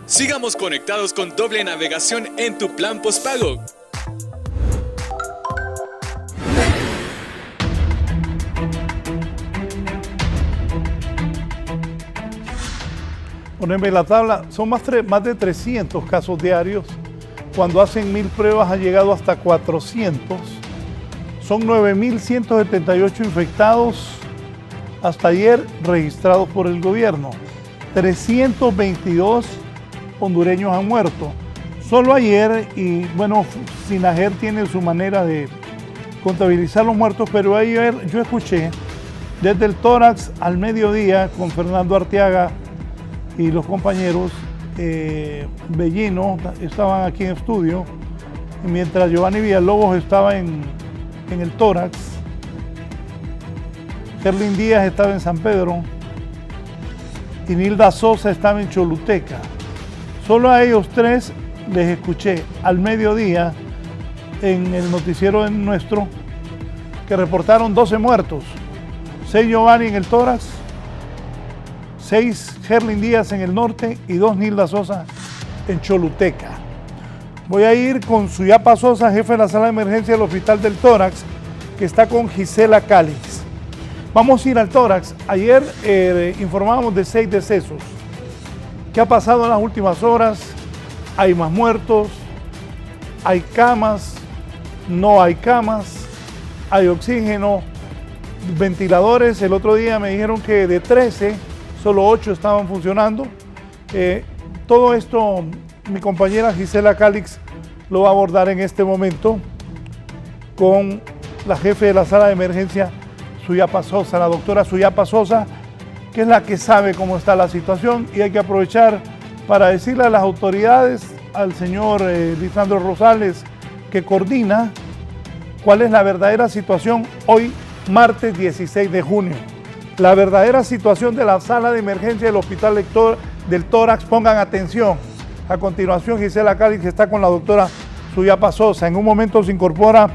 Speaker 2: Sigamos conectados con doble navegación en tu plan postpago.
Speaker 5: Poneme la tabla, son más de 300 casos diarios. Cuando hacen 1000 pruebas ha llegado hasta 400. Son 9.178 infectados hasta ayer registrados por el gobierno. 322 hondureños han muerto. Solo ayer, y bueno, SINAGER tiene su manera de contabilizar los muertos, pero ayer yo escuché desde el Tórax al mediodía con Fernando Arteaga y los compañeros Bellino estaban aquí en estudio, y mientras Giovanni Villalobos estaba en el Tórax, Gerlin Díaz estaba en San Pedro y Nilda Sosa estaba en Choluteca. Solo a ellos 3 les escuché al mediodía en el noticiero nuestro que reportaron 12 muertos, 6 Giovanni en el Tórax 6 Gerlin Díaz en el norte y 2 Nilda Sosa en Choluteca. Voy a ir con Suyapa Sosa, jefe de la sala de emergencia del Hospital del Tórax, que está con Gisela Calix. Vamos a ir al tórax. Ayer informábamos de 6 decesos. ¿Qué ha pasado en las últimas horas? ¿Hay más muertos? ¿Hay camas? ¿No hay camas? ¿Hay oxígeno? ¿Ventiladores? El otro día me dijeron que de 13, solo 8 estaban funcionando. Todo esto mi compañera Gisela Calix lo va a abordar en este momento con la jefe de la sala de emergencia, Suyapa Sosa, la doctora Suyapa Sosa, que es la que sabe cómo está la situación, y hay que aprovechar para decirle a las autoridades, al señor Lisandro Rosales, que coordina, cuál es la verdadera situación hoy, martes 16 de junio. La verdadera situación de la sala de emergencia del Hospital del Tórax, pongan atención. A continuación, Gisela Calix está con la doctora Suyapa Sosa. En un momento se incorpora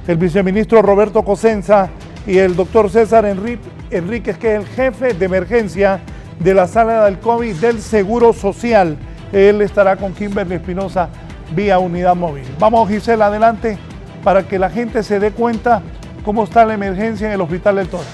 Speaker 5: el viceministro Roberto Cosenza y el doctor César Enríquez, que es el jefe de emergencia de la sala del COVID del Seguro Social. Él estará con Kimberly Espinosa vía unidad móvil. Vamos, Gisela, adelante, para que la gente se dé cuenta cómo está la emergencia en el Hospital del Tórax.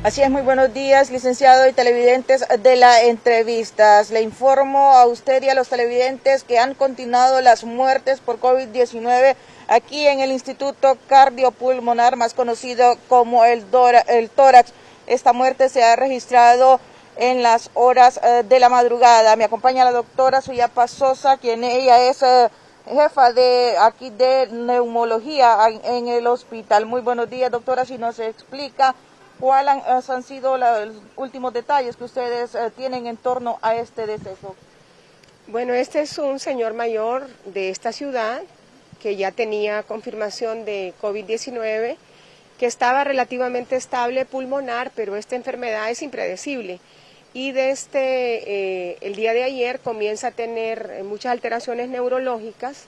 Speaker 8: Así es, muy buenos días, licenciado y televidentes de la entrevistas. Le informo a usted y a los televidentes que han continuado las muertes por COVID-19 aquí en el Instituto Cardiopulmonar, más conocido como el Tórax. Esta muerte se ha registrado en las horas de la madrugada. Me acompaña la doctora Suyapa Sosa, quien ella es jefa de aquí de neumología en el hospital. Muy buenos días, doctora. Si nos explica ¿cuáles han sido los últimos detalles que ustedes tienen en torno a este deceso?
Speaker 9: Bueno, este es un señor mayor de esta ciudad que ya tenía confirmación de COVID-19, que estaba relativamente estable pulmonar, pero esta enfermedad es impredecible. Y desde el día de ayer comienza a tener muchas alteraciones neurológicas,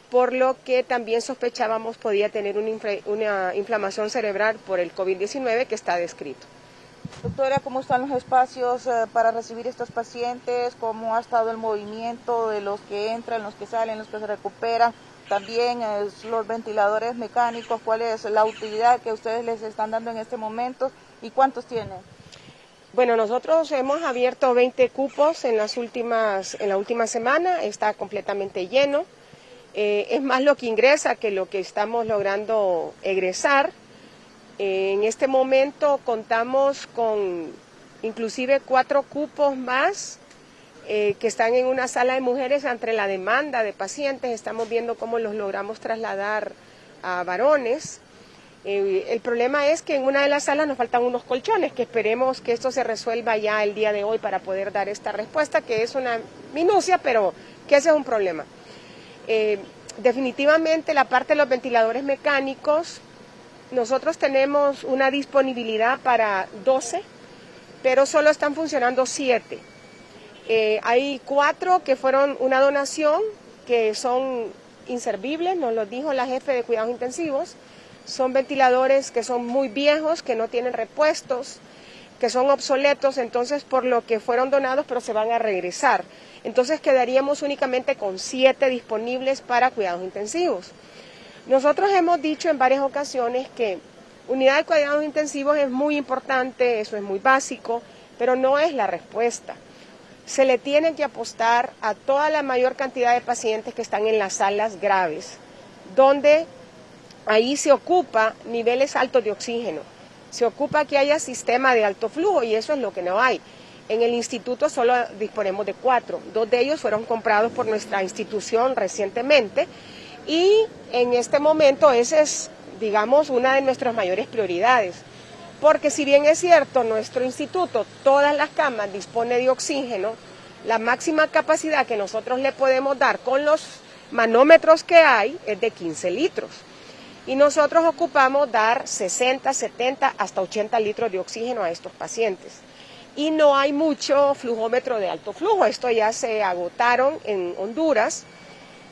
Speaker 9: por lo que también sospechábamos podía tener una inflamación cerebral por el COVID-19 que está descrito.
Speaker 8: Doctora, ¿cómo están los espacios para recibir estos pacientes? ¿Cómo ha estado el movimiento de los que entran, los que salen, los que se recuperan? También los ventiladores mecánicos, ¿cuál es la utilidad que ustedes les están dando en este momento y cuántos tienen?
Speaker 9: Bueno, nosotros hemos abierto 20 cupos en la última semana, está completamente lleno. Es más lo que ingresa que lo que estamos logrando egresar. En este momento contamos con inclusive 4 cupos más que están en una sala de mujeres ante la demanda de pacientes. Estamos viendo cómo los logramos trasladar a varones. El problema es que en una de las salas nos faltan unos colchones, que esperemos que esto se resuelva ya el día de hoy para poder dar esta respuesta, que es una minucia, pero que ese es un problema. Definitivamente la parte de los ventiladores mecánicos, nosotros tenemos una disponibilidad para 12, pero solo están funcionando 7. Hay 4 que fueron una donación, que son inservibles, nos lo dijo la jefe de cuidados intensivos. Son ventiladores que son muy viejos, que no tienen repuestos, que son obsoletos, entonces por lo que fueron donados, pero se van a regresar. Entonces quedaríamos únicamente con 7 disponibles para cuidados intensivos. Nosotros hemos dicho en varias ocasiones que unidad de cuidados intensivos es muy importante, eso es muy básico, pero no es la respuesta. Se le tiene que apostar a toda la mayor cantidad de pacientes que están en las salas graves, donde ahí se ocupa niveles altos de oxígeno, se ocupa que haya sistema de alto flujo y eso es lo que no hay. En el instituto solo disponemos de 4, 2 de ellos fueron comprados por nuestra institución recientemente y en este momento esa es, digamos, una de nuestras mayores prioridades. Porque si bien es cierto, nuestro instituto, todas las camas dispone de oxígeno, la máxima capacidad que nosotros le podemos dar con los manómetros que hay es de 15 litros. Y nosotros ocupamos dar 60, 70, hasta 80 litros de oxígeno a estos pacientes. Y no hay mucho flujómetro de alto flujo, esto ya se agotaron en Honduras.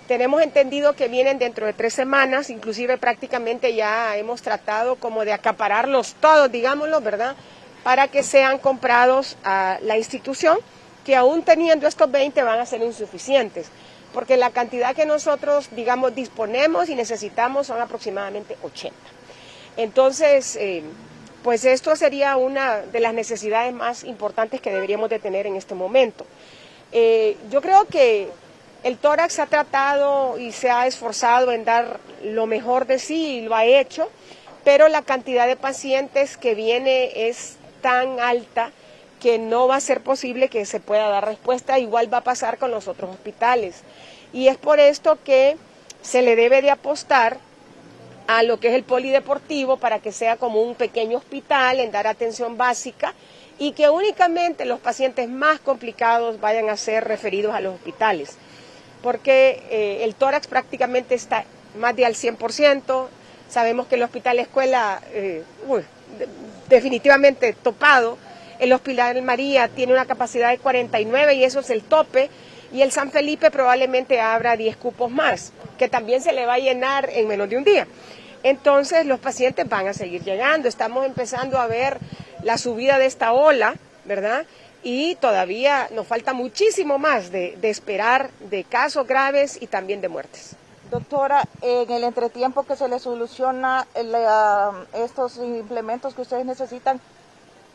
Speaker 9: Tenemos entendido que vienen dentro de 3 semanas, inclusive prácticamente ya hemos tratado como de acapararlos todos, digámoslo, ¿verdad? para que sean comprados a la institución, que aún teniendo estos 20 van a ser insuficientes, porque la cantidad que nosotros, digamos, disponemos y necesitamos son aproximadamente 80. Entonces, pues esto sería una de las necesidades más importantes que deberíamos de tener en este momento. Yo creo que el tórax ha tratado y se ha esforzado en dar lo mejor de sí y lo ha hecho, pero la cantidad de pacientes que viene es tan alta que no va a ser posible que se pueda dar respuesta. Igual va a pasar con los otros hospitales. Y es por esto que se le debe de apostar a lo que es el polideportivo para que sea como un pequeño hospital en dar atención básica y que únicamente los pacientes más complicados vayan a ser referidos a los hospitales. Porque el tórax prácticamente está más de al 100%, sabemos que el hospital escuela definitivamente topado, el Hospital María tiene una capacidad de 49 y eso es el tope, y el San Felipe probablemente abra 10 cupos más, que también se le va a llenar en menos de un día. Entonces los pacientes van a seguir llegando, estamos empezando a ver la subida de esta ola, ¿verdad? Y todavía nos falta muchísimo más de esperar de casos graves y también de muertes.
Speaker 8: Doctora, en el entretiempo que se le soluciona estos implementos que ustedes necesitan,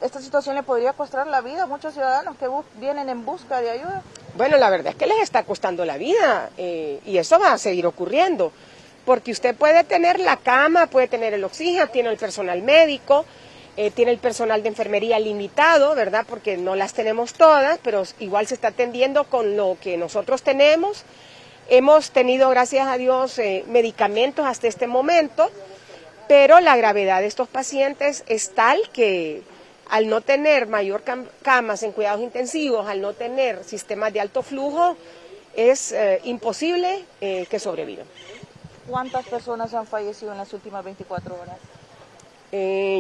Speaker 8: ¿esta situación le podría costar la vida a muchos ciudadanos que vienen en busca de ayuda?
Speaker 9: Bueno, la verdad es que les está costando la vida y eso va a seguir ocurriendo, porque usted puede tener la cama, puede tener el oxígeno, tiene el personal médico, tiene el personal de enfermería limitado, ¿verdad? Porque no las tenemos todas, pero igual se está atendiendo con lo que nosotros tenemos. Hemos tenido, gracias a Dios, medicamentos hasta este momento, pero la gravedad de estos pacientes es tal que al no tener mayor camas en cuidados intensivos, al no tener sistemas de alto flujo, es imposible que sobrevivan.
Speaker 8: ¿Cuántas personas han fallecido en las últimas 24 horas?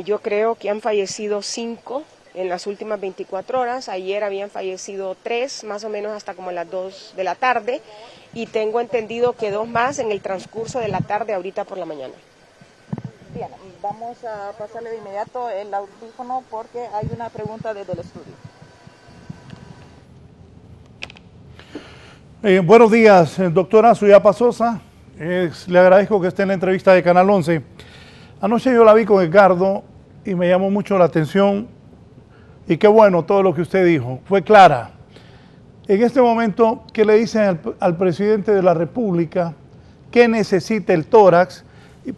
Speaker 9: Yo creo que han fallecido 5 en las últimas 24 horas. Ayer habían fallecido 3, más o menos hasta como las 2 de la tarde, y tengo entendido que 2 más en el transcurso de la tarde ahorita por la mañana.
Speaker 8: Bien, vamos a pasarle de inmediato el audífono porque hay una pregunta desde el estudio.
Speaker 5: Buenos días, doctora Suyapa Sosa. Le agradezco que esté en la entrevista de Canal 11. Anoche yo la vi con Edgardo y me llamó mucho la atención y qué bueno todo lo que usted dijo, fue clara. En este momento, ¿qué le dicen al presidente de la República? ¿Qué necesita el tórax?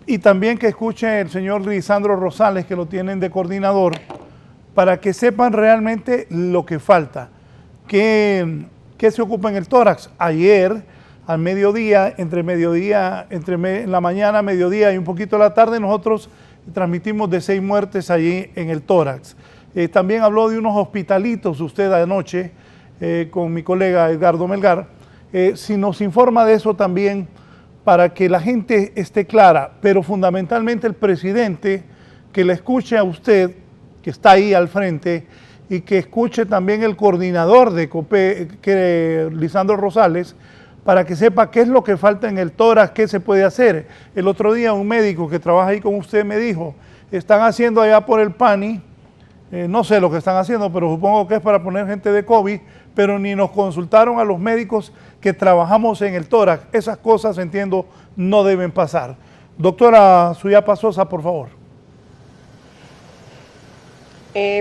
Speaker 5: Y también que escuche el señor Lisandro Rosales, que lo tienen de coordinador, para que sepan realmente lo que falta. ¿Qué se ocupa en el tórax? Ayer, al mediodía, en la mañana, mediodía y un poquito de la tarde, nosotros transmitimos de 6 muertes allí en el tórax. También habló de unos hospitalitos usted anoche con mi colega Edgardo Melgar. Si nos informa de eso también, para que la gente esté clara, pero fundamentalmente el presidente, que le escuche a usted, que está ahí al frente, y que escuche también el coordinador de COPE, Lisandro Rosales, para que sepa qué es lo que falta en el tórax, qué se puede hacer. El otro día un médico que trabaja ahí con usted me dijo, están haciendo allá por el PANI, no sé lo que están haciendo, pero supongo que es para poner gente de COVID, pero ni nos consultaron a los médicos que trabajamos en el tórax. Esas cosas, entiendo, no deben pasar. Doctora Suyapa Sosa, por favor.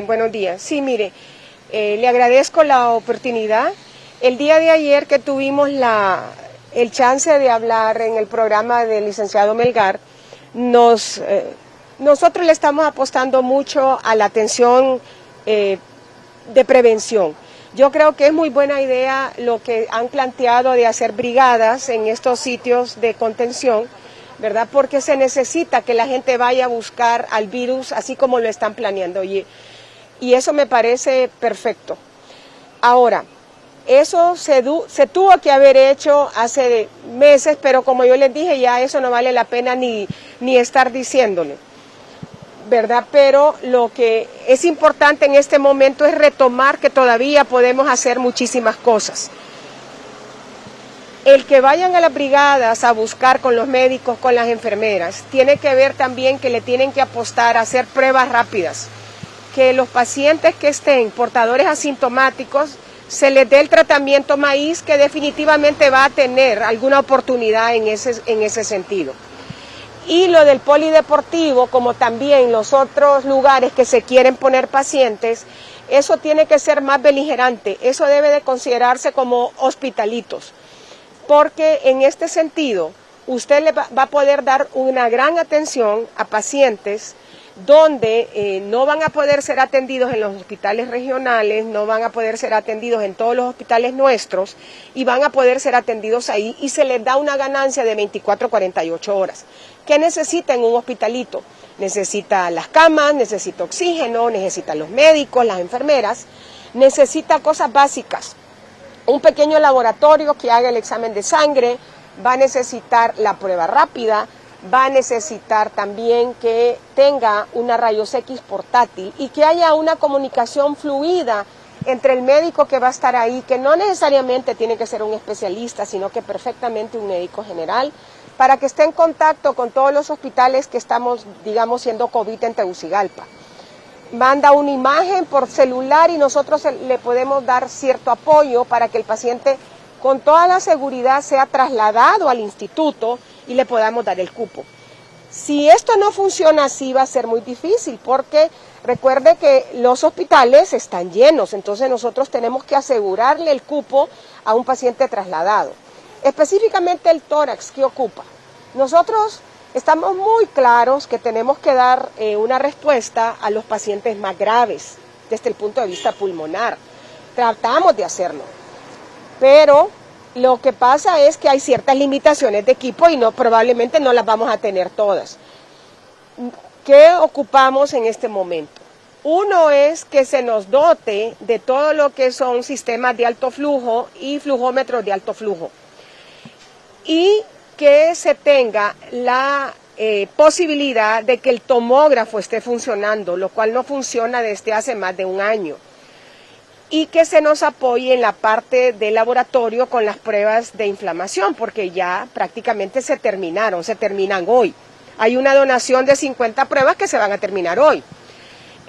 Speaker 9: Buenos días. Sí, mire, le agradezco la oportunidad. El día de ayer que tuvimos el chance de hablar en el programa del licenciado Melgar, nosotros le estamos apostando mucho a la atención de prevención. Yo creo que es muy buena idea lo que han planteado de hacer brigadas en estos sitios de contención, ¿verdad? Porque se necesita que la gente vaya a buscar al virus así como lo están planeando y eso me parece perfecto. Ahora, eso se tuvo que haber hecho hace meses, pero como yo les dije, ya eso no vale la pena ni estar diciéndole, ¿verdad? Pero lo que es importante en este momento es retomar que todavía podemos hacer muchísimas cosas. El que vayan a las brigadas a buscar con los médicos, con las enfermeras, tiene que ver también que le tienen que apostar a hacer pruebas rápidas. que los pacientes que estén portadores asintomáticos se les dé el tratamiento maíz, que definitivamente va a tener alguna oportunidad en ese sentido. Y lo del polideportivo, como también los otros lugares que se quieren poner pacientes, eso tiene que ser más beligerante, eso debe de considerarse como hospitalitos, porque en este sentido usted le va a poder dar una gran atención a pacientes donde no van a poder ser atendidos en los hospitales regionales, no van a poder ser atendidos en todos los hospitales nuestros y van a poder ser atendidos ahí, y se les da una ganancia de 24 a 48 horas. ¿Qué necesita en un hospitalito? Necesita las camas, necesita oxígeno, necesita los médicos, las enfermeras, necesita cosas básicas. Un pequeño laboratorio que haga el examen de sangre, va a necesitar la prueba rápida, va a necesitar también que tenga una rayos X portátil y que haya una comunicación fluida entre el médico que va a estar ahí, que no necesariamente tiene que ser un especialista, sino que perfectamente un médico general, para que esté en contacto con todos los hospitales que estamos, digamos, siendo COVID en Tegucigalpa. Manda una imagen por celular y nosotros le podemos dar cierto apoyo para que el paciente con toda la seguridad sea trasladado al instituto y le podamos dar el cupo. Si esto no funciona así, va a ser muy difícil, porque recuerde que los hospitales están llenos, entonces nosotros tenemos que asegurarle el cupo a un paciente trasladado. Específicamente el tórax, ¿qué ocupa? Nosotros estamos muy claros que tenemos que dar una respuesta a los pacientes más graves desde el punto de vista pulmonar. Tratamos de hacerlo, pero lo que pasa es que hay ciertas limitaciones de equipo y probablemente no las vamos a tener todas. ¿Qué ocupamos en este momento? Uno es que se nos dote de todo lo que son sistemas de alto flujo y flujómetros de alto flujo, y que se tenga la posibilidad de que el tomógrafo esté funcionando, lo cual no funciona desde hace más de un año, y que se nos apoye en la parte del laboratorio con las pruebas de inflamación, porque ya prácticamente se terminan hoy. Hay una donación de 50 pruebas que se van a terminar hoy.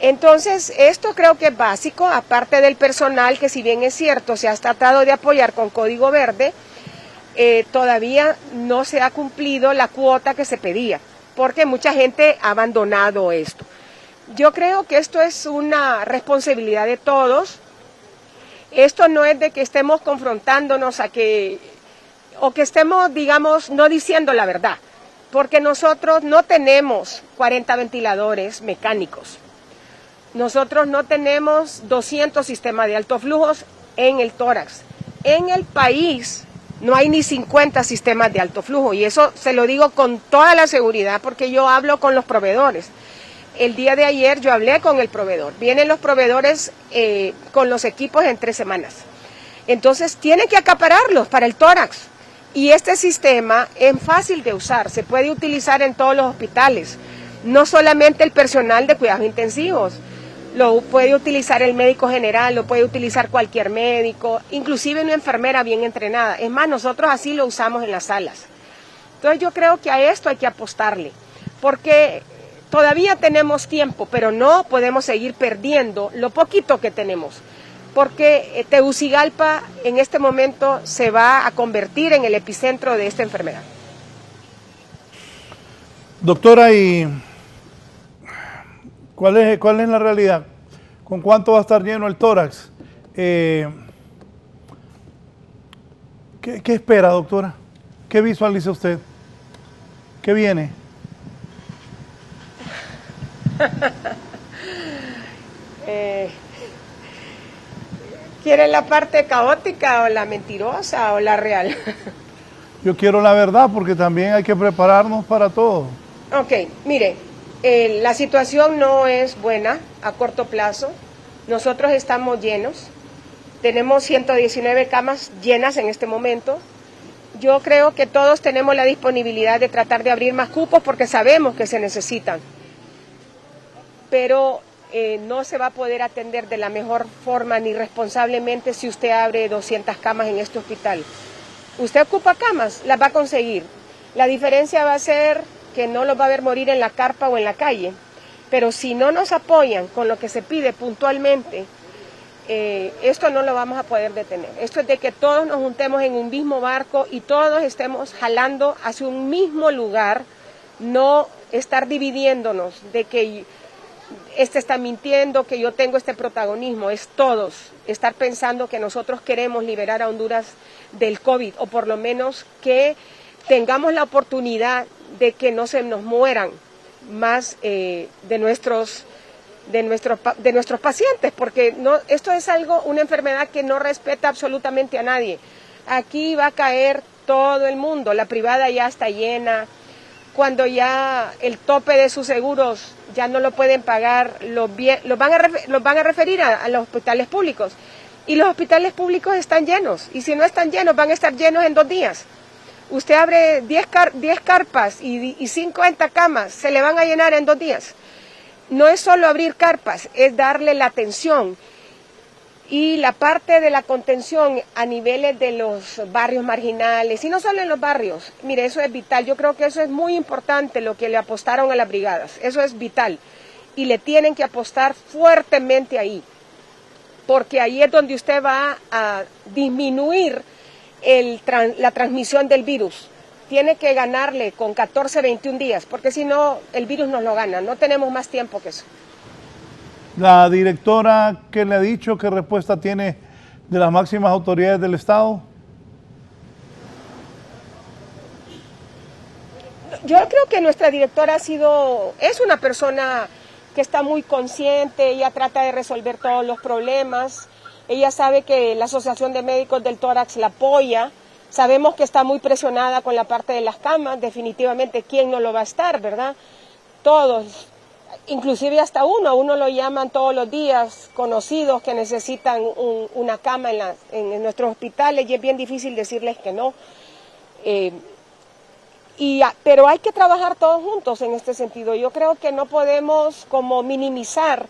Speaker 9: Entonces, esto creo que es básico, aparte del personal, que si bien es cierto, se ha tratado de apoyar con código verde, todavía no se ha cumplido la cuota que se pedía, porque mucha gente ha abandonado esto. Yo creo que esto es una responsabilidad de todos. Esto no es de que estemos confrontándonos o que estemos, digamos, no diciendo la verdad, porque nosotros no tenemos 40 ventiladores mecánicos. Nosotros no tenemos 200 sistemas de alto flujo en el tórax. En el país no hay ni 50 sistemas de alto flujo, y eso se lo digo con toda la seguridad porque yo hablo con los proveedores. El día de ayer yo hablé con el proveedor. Vienen los proveedores con los equipos en 3 semanas. Entonces tienen que acapararlos para el tórax. Y este sistema es fácil de usar, se puede utilizar en todos los hospitales. No solamente el personal de cuidados intensivos, lo puede utilizar el médico general, lo puede utilizar cualquier médico, inclusive una enfermera bien entrenada. Es más, nosotros así lo usamos en las salas. Entonces yo creo que a esto hay que apostarle, porque todavía tenemos tiempo, pero no podemos seguir perdiendo lo poquito que tenemos, porque Tegucigalpa en este momento se va a convertir en el epicentro de esta enfermedad.
Speaker 5: Doctora, ¿y cuál es la realidad? ¿Con cuánto va a estar lleno el tórax? ¿Qué espera, doctora? ¿Qué visualiza usted? ¿Qué viene?
Speaker 9: ¿Quieren la parte caótica o la mentirosa o la real?
Speaker 5: Yo quiero la verdad, porque también hay que prepararnos para todo.
Speaker 9: Ok, mire, la situación no es buena a corto plazo. Nosotros estamos llenos. Tenemos 119 camas llenas en este momento. Yo creo que todos tenemos la disponibilidad de tratar de abrir más cupos porque sabemos que se necesitan. Pero no se va a poder atender de la mejor forma ni responsablemente si usted abre 200 camas en este hospital. Usted ocupa camas, las va a conseguir. La diferencia va a ser que no los va a ver morir en la carpa o en la calle. Pero si no nos apoyan con lo que se pide puntualmente, esto no lo vamos a poder detener. Esto es de que todos nos juntemos en un mismo barco y todos estemos jalando hacia un mismo lugar, no estar dividiéndonos de que este está mintiendo, que yo tengo este protagonismo. Es todos estar pensando que nosotros queremos liberar a Honduras del COVID, o por lo menos que tengamos la oportunidad de que no se nos mueran más de nuestros pacientes, porque esto es una enfermedad que no respeta absolutamente a nadie. Aquí va a caer todo el mundo, la privada ya está llena, cuando ya el tope de sus seguros ya no lo pueden pagar, los van a referir a los hospitales públicos, y los hospitales públicos están llenos, y si no están llenos van a estar llenos en 2 días. Usted abre 10 carpas y 50 camas, se le van a llenar en 2 días. No es solo abrir carpas, es darle la atención. Y la parte de la contención a niveles de los barrios marginales, y no solo en los barrios, mire, eso es vital. Yo creo que eso es muy importante, lo que le apostaron a las brigadas, eso es vital. Y le tienen que apostar fuertemente ahí, porque ahí es donde usted va a disminuir la transmisión del virus. Tiene que ganarle con 14, 21 días, porque si no, el virus nos lo gana. No tenemos más tiempo que eso.
Speaker 5: La directora, ¿qué le ha dicho? ¿Qué respuesta tiene de las máximas autoridades del Estado?
Speaker 9: Yo creo que nuestra directora es una persona que está muy consciente, ella trata de resolver todos los problemas. Ella sabe que la Asociación de Médicos del Tórax la apoya. Sabemos que está muy presionada con la parte de las camas, definitivamente, ¿quién no lo va a estar, verdad? Todos, inclusive hasta uno lo llaman todos los días, conocidos que necesitan una cama en nuestros hospitales, y es bien difícil decirles que no. Pero hay que trabajar todos juntos en este sentido. Yo creo que no podemos como minimizar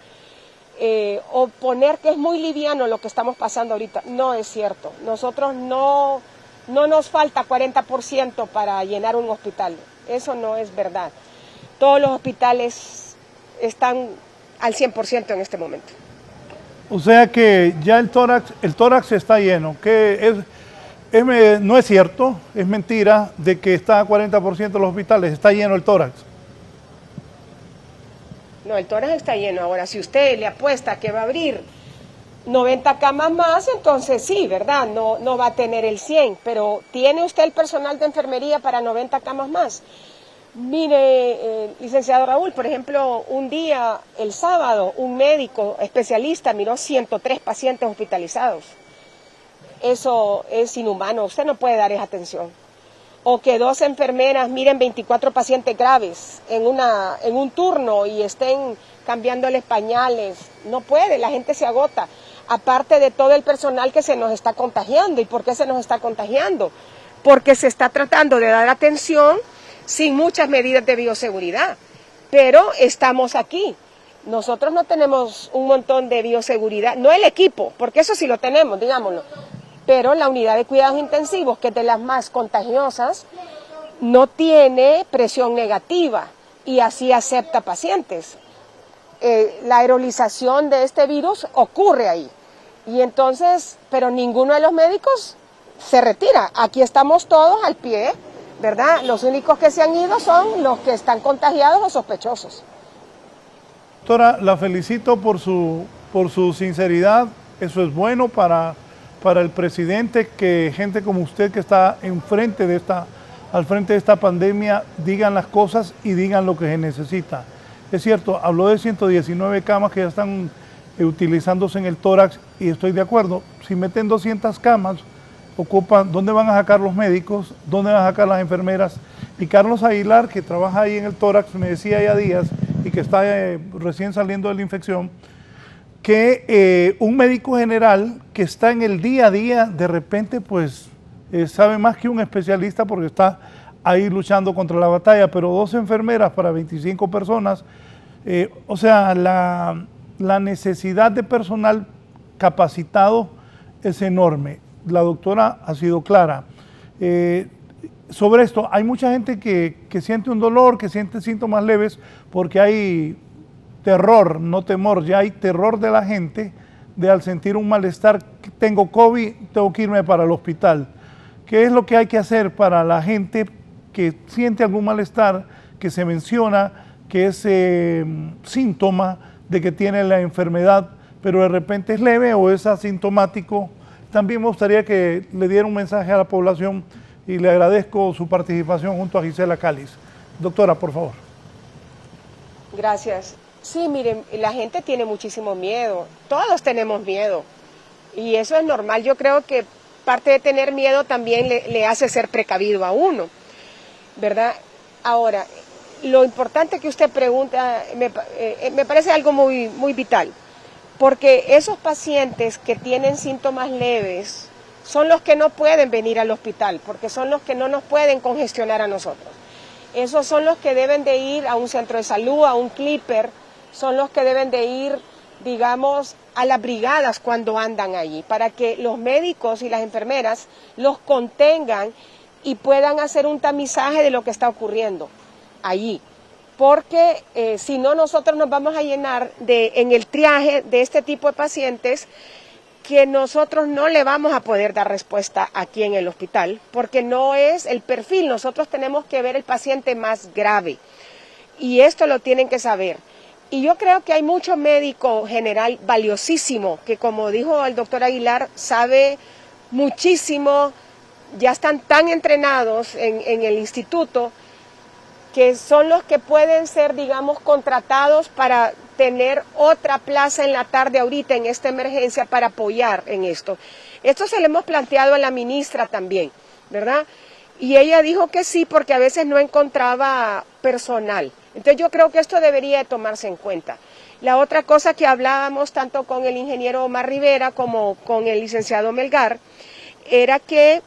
Speaker 9: o poner que es muy liviano lo que estamos pasando ahorita. No es cierto. Nosotros no nos falta 40% para llenar un hospital. Eso no es verdad. Todos los hospitales están al 100% en este momento.
Speaker 5: O sea que ya el tórax está lleno, que no es cierto, es mentira de que está a 40% de los hospitales, está lleno el tórax.
Speaker 9: No, el tórax está lleno. Ahora, si usted le apuesta que va a abrir 90 camas más, entonces sí, ¿verdad? No va a tener el 100, pero ¿tiene usted el personal de enfermería para 90 camas más? Mire, licenciado Raúl, por ejemplo, un día, el sábado, un médico especialista miró 103 pacientes hospitalizados. Eso es inhumano, usted no puede dar esa atención. O que 2 enfermeras miren 24 pacientes graves en un turno y estén cambiándoles pañales. No puede, la gente se agota. Aparte de todo el personal que se nos está contagiando. ¿Y por qué se nos está contagiando? Porque se está tratando de dar atención sin muchas medidas de bioseguridad. Pero estamos aquí. Nosotros no tenemos un montón de bioseguridad, no el equipo, porque eso sí lo tenemos, digámoslo. Pero la unidad de cuidados intensivos, que es de las más contagiosas, no tiene presión negativa y así acepta pacientes. La aerolización de este virus ocurre ahí. Y entonces, pero ninguno de los médicos se retira. Aquí estamos todos al pie, ¿verdad? Los únicos que se han ido son los que están contagiados o sospechosos.
Speaker 5: Doctora, la felicito por su sinceridad. Eso es bueno para el presidente, que gente como usted que está al frente de esta pandemia digan las cosas y digan lo que se necesita. Es cierto, habló de 119 camas que ya están utilizándose en el tórax y estoy de acuerdo. Si meten 200 camas, ¿dónde van a sacar los médicos? ¿Dónde van a sacar las enfermeras? Y Carlos Aguilar, que trabaja ahí en el tórax, me decía ya días y que está recién saliendo de la infección, que un médico general que está en el día a día, de repente pues sabe más que un especialista porque está ahí luchando contra la batalla, pero 2 enfermeras para 25 personas, o sea, la necesidad de personal capacitado es enorme. La doctora ha sido clara. Sobre esto, hay mucha gente que siente un dolor, que siente síntomas leves, porque hay terror, no temor, ya hay terror de la gente de al sentir un malestar, tengo COVID, tengo que irme para el hospital. ¿Qué es lo que hay que hacer para la gente que siente algún malestar, que se menciona que es síntoma de que tiene la enfermedad, pero de repente es leve o es asintomático? También me gustaría que le diera un mensaje a la población y le agradezco su participación junto a Gisela Cáliz. Doctora, por favor.
Speaker 9: Gracias. Sí, miren, la gente tiene muchísimo miedo, todos tenemos miedo y eso es normal. Yo creo que parte de tener miedo también le hace ser precavido a uno, ¿verdad? Ahora, lo importante que usted pregunta me parece algo muy, muy vital, porque esos pacientes que tienen síntomas leves son los que no pueden venir al hospital, porque son los que no nos pueden congestionar a nosotros. Esos son los que deben de ir a un centro de salud, a un clipper, son los que deben de ir, digamos, a las brigadas cuando andan allí, para que los médicos y las enfermeras los contengan y puedan hacer un tamizaje de lo que está ocurriendo allí. Porque si no, nosotros nos vamos a llenar en el triaje de este tipo de pacientes que nosotros no le vamos a poder dar respuesta aquí en el hospital, porque no es el perfil. Nosotros tenemos que ver el paciente más grave y esto lo tienen que saber. Y yo creo que hay mucho médico general valiosísimo que, como dijo el doctor Aguilar, sabe muchísimo, ya están tan entrenados en el instituto, que son los que pueden ser, digamos, contratados para tener otra plaza en la tarde ahorita en esta emergencia para apoyar en esto. Esto se lo hemos planteado a la ministra también, ¿verdad? Y ella dijo que sí, porque a veces no encontraba personal. Entonces yo creo que esto debería de tomarse en cuenta. La otra cosa que hablábamos tanto con el ingeniero Omar Rivera como con el licenciado Melgar era que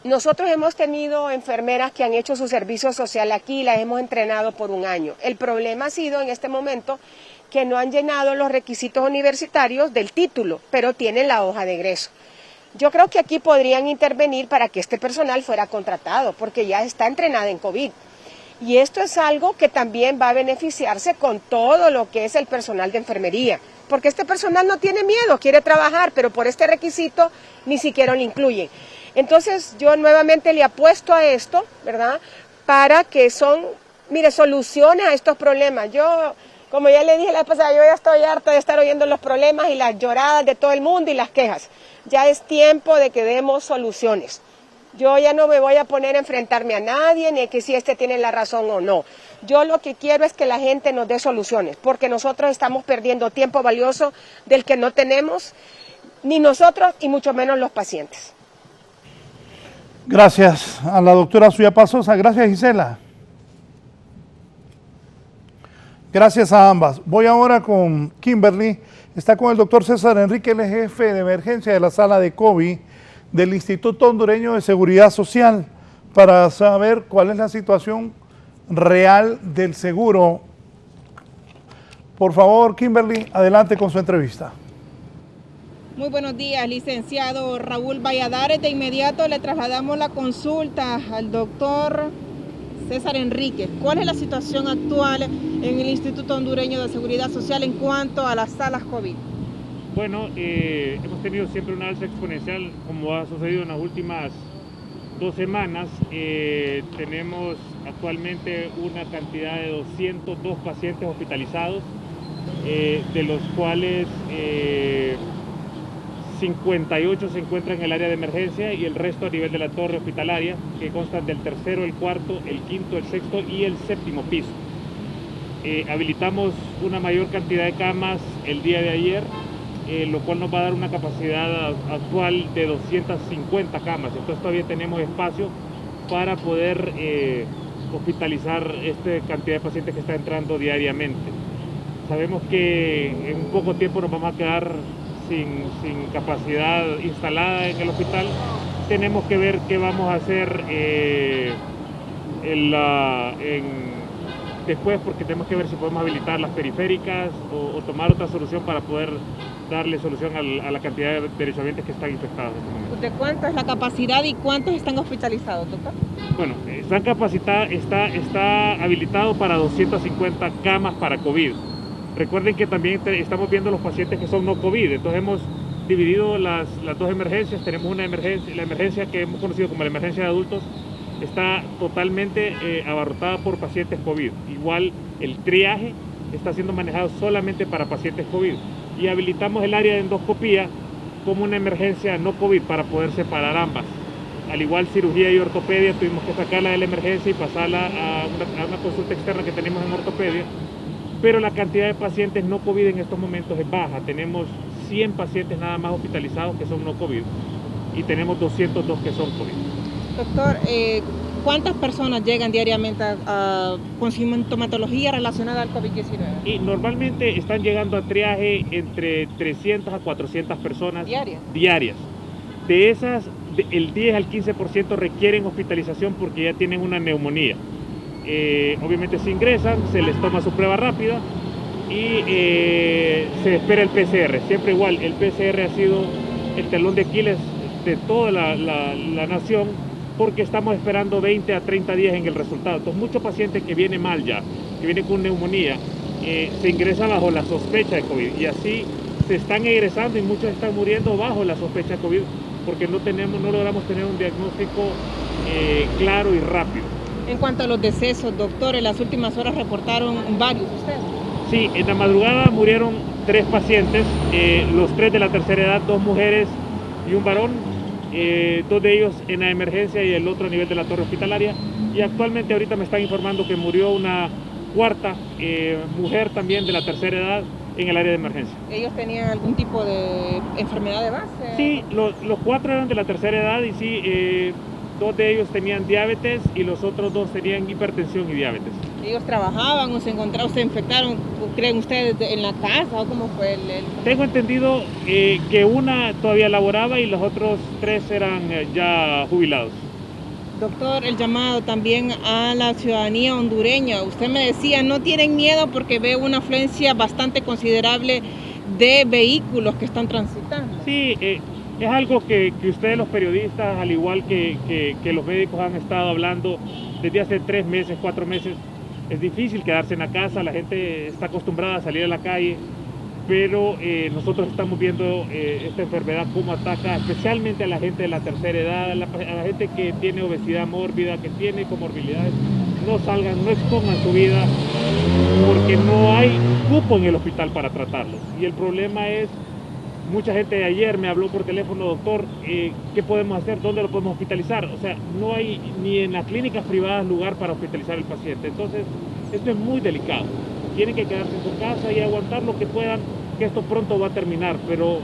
Speaker 9: nosotros hemos tenido enfermeras que han hecho su servicio social aquí y las hemos entrenado por un año. El problema ha sido en este momento que no han llenado los requisitos universitarios del título, pero tienen la hoja de egreso. Yo creo que aquí podrían intervenir para que este personal fuera contratado, porque ya está entrenada en COVID. Y esto es algo que también va a beneficiarse con todo lo que es el personal de enfermería, porque este personal no tiene miedo, quiere trabajar, pero por este requisito ni siquiera lo incluyen. Entonces yo nuevamente le apuesto a esto, ¿verdad?, para que soluciones a estos problemas. Yo, como ya le dije la vez pasada, yo ya estoy harta de estar oyendo los problemas y las lloradas de todo el mundo y las quejas. Ya es tiempo de que demos soluciones. Yo ya no me voy a poner a enfrentarme a nadie, ni que si este tiene la razón o no. Yo lo que quiero es que la gente nos dé soluciones, porque nosotros estamos perdiendo tiempo valioso del que no tenemos, ni nosotros y mucho menos los pacientes.
Speaker 5: Gracias a la doctora Suyapá Sosa. Gracias, Gisela. Gracias a ambas. Voy ahora con Kimberly. Está con el doctor César Enrique, el jefe de emergencia de la sala de COVID del Instituto Hondureño de Seguridad Social, para saber cuál es la situación real del seguro. Por favor, Kimberly, adelante con su entrevista.
Speaker 10: Muy buenos días, licenciado Raúl Valladares. De inmediato le trasladamos la consulta al doctor César Enrique. ¿Cuál es la situación actual en el Instituto Hondureño de Seguridad Social en cuanto a las salas COVID?
Speaker 11: Bueno, hemos tenido siempre una alza exponencial, como ha sucedido en las últimas 2 semanas. Tenemos actualmente una cantidad de 202 pacientes hospitalizados, de los cuales 58 se encuentran en el área de emergencia y el resto a nivel de la torre hospitalaria, que constan del 3º, el 4º, el 5º, el 6º y el 7º piso. Habilitamos una mayor cantidad de camas el día de ayer, lo cual nos va a dar una capacidad actual de 250 camas. Entonces todavía tenemos espacio para poder hospitalizar esta cantidad de pacientes que está entrando diariamente. Sabemos que en un poco tiempo nos vamos a quedar sin capacidad instalada en el hospital. Tenemos que ver qué vamos a hacer después, porque tenemos que ver si podemos habilitar las periféricas o tomar otra solución para poder darle solución a la cantidad de derechohabientes que están infectados en este momento.
Speaker 10: ¿De cuánto es la capacidad y cuántos están hospitalizados, doctor?
Speaker 11: Bueno, está habilitado para 250 camas para COVID. Recuerden que también estamos viendo los pacientes que son no COVID, entonces hemos dividido las dos emergencias. Tenemos una emergencia, la emergencia que hemos conocido como la emergencia de adultos, está totalmente abarrotada por pacientes COVID. Igual el triaje está siendo manejado solamente para pacientes COVID. Y habilitamos el área de endoscopía como una emergencia no COVID para poder separar ambas. Al igual cirugía y ortopedia, tuvimos que sacarla de la emergencia y pasarla a una consulta externa que tenemos en ortopedia. Pero la cantidad de pacientes no COVID en estos momentos es baja. Tenemos 100 pacientes nada más hospitalizados que son no COVID y tenemos 202 que son COVID.
Speaker 10: Doctor, ¿cuántas personas llegan diariamente con sintomatología relacionada al COVID-19?
Speaker 11: Y normalmente están llegando a triaje entre 300 a 400 personas diarias. De esas, el 10 al 15% requieren hospitalización porque ya tienen una neumonía. Obviamente se ingresan, se les toma su prueba rápida y se espera el PCR. Siempre igual, el PCR ha sido el talón de Aquiles de toda la nación porque estamos esperando 20 a 30 días en el resultado. Entonces muchos pacientes que vienen mal ya, que vienen con neumonía, se ingresan bajo la sospecha de COVID y así se están egresando y muchos están muriendo bajo la sospecha de COVID porque no logramos tener un diagnóstico claro y rápido.
Speaker 10: En cuanto a los decesos, doctor, en las últimas horas reportaron varios ustedes.
Speaker 11: Sí, en la madrugada murieron 3 pacientes, los 3 de la tercera edad, 2 mujeres y un varón, 2 de ellos en la emergencia y el otro a nivel de la torre hospitalaria. Y actualmente ahorita me están informando que murió una 4ª mujer también de la tercera edad en el área de emergencia.
Speaker 10: ¿Ellos tenían algún tipo de enfermedad de base?
Speaker 11: Sí, los 4 eran de la tercera edad y sí, 2 de ellos tenían diabetes y los otros 2 tenían hipertensión y diabetes.
Speaker 10: ¿Ellos trabajaban o se encontraron, se infectaron, creen ustedes, en la casa o cómo fue el...
Speaker 11: Tengo entendido que una todavía laboraba y los otros 3 eran ya jubilados.
Speaker 10: Doctor, el llamado también a la ciudadanía hondureña. Usted me decía, no tienen miedo porque ve una afluencia bastante considerable de vehículos que están transitando.
Speaker 11: Sí, es algo que ustedes los periodistas, al igual que los médicos han estado hablando desde hace 3 meses, 4 meses. Es difícil quedarse en la casa, la gente está acostumbrada a salir a la calle, pero nosotros estamos viendo esta enfermedad cómo ataca especialmente a la gente de la tercera edad, a la gente que tiene obesidad mórbida, que tiene comorbilidades. No salgan, no expongan su vida porque no hay cupo en el hospital para tratarlos. Y el problema es, mucha gente ayer me habló por teléfono, doctor, ¿qué podemos hacer? ¿Dónde lo podemos hospitalizar? O sea, no hay ni en las clínicas privadas lugar para hospitalizar al paciente. Entonces, esto es muy delicado. Tienen que quedarse en su casa y aguantar lo que puedan, que esto pronto va a terminar, pero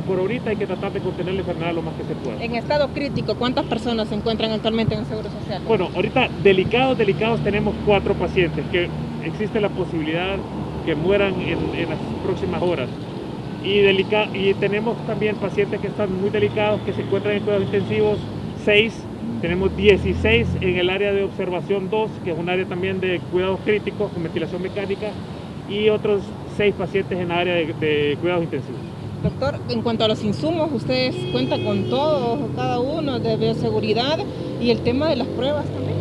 Speaker 11: por ahorita hay que tratar de contener la enfermedad lo más que se pueda.
Speaker 10: En estado crítico, ¿cuántas personas se encuentran actualmente en el Seguro Social?
Speaker 11: Bueno, ahorita delicados tenemos 4 pacientes, que existe la posibilidad que mueran en las próximas horas. Y tenemos también pacientes que están muy delicados, que se encuentran en cuidados intensivos, 6. Tenemos 16 en el área de observación 2, que es un área también de cuidados críticos con ventilación mecánica, y otros 6 pacientes en el área de cuidados intensivos.
Speaker 10: Doctor, en cuanto a los insumos, ustedes cuentan con todos, cada uno, de bioseguridad y el tema de las pruebas también.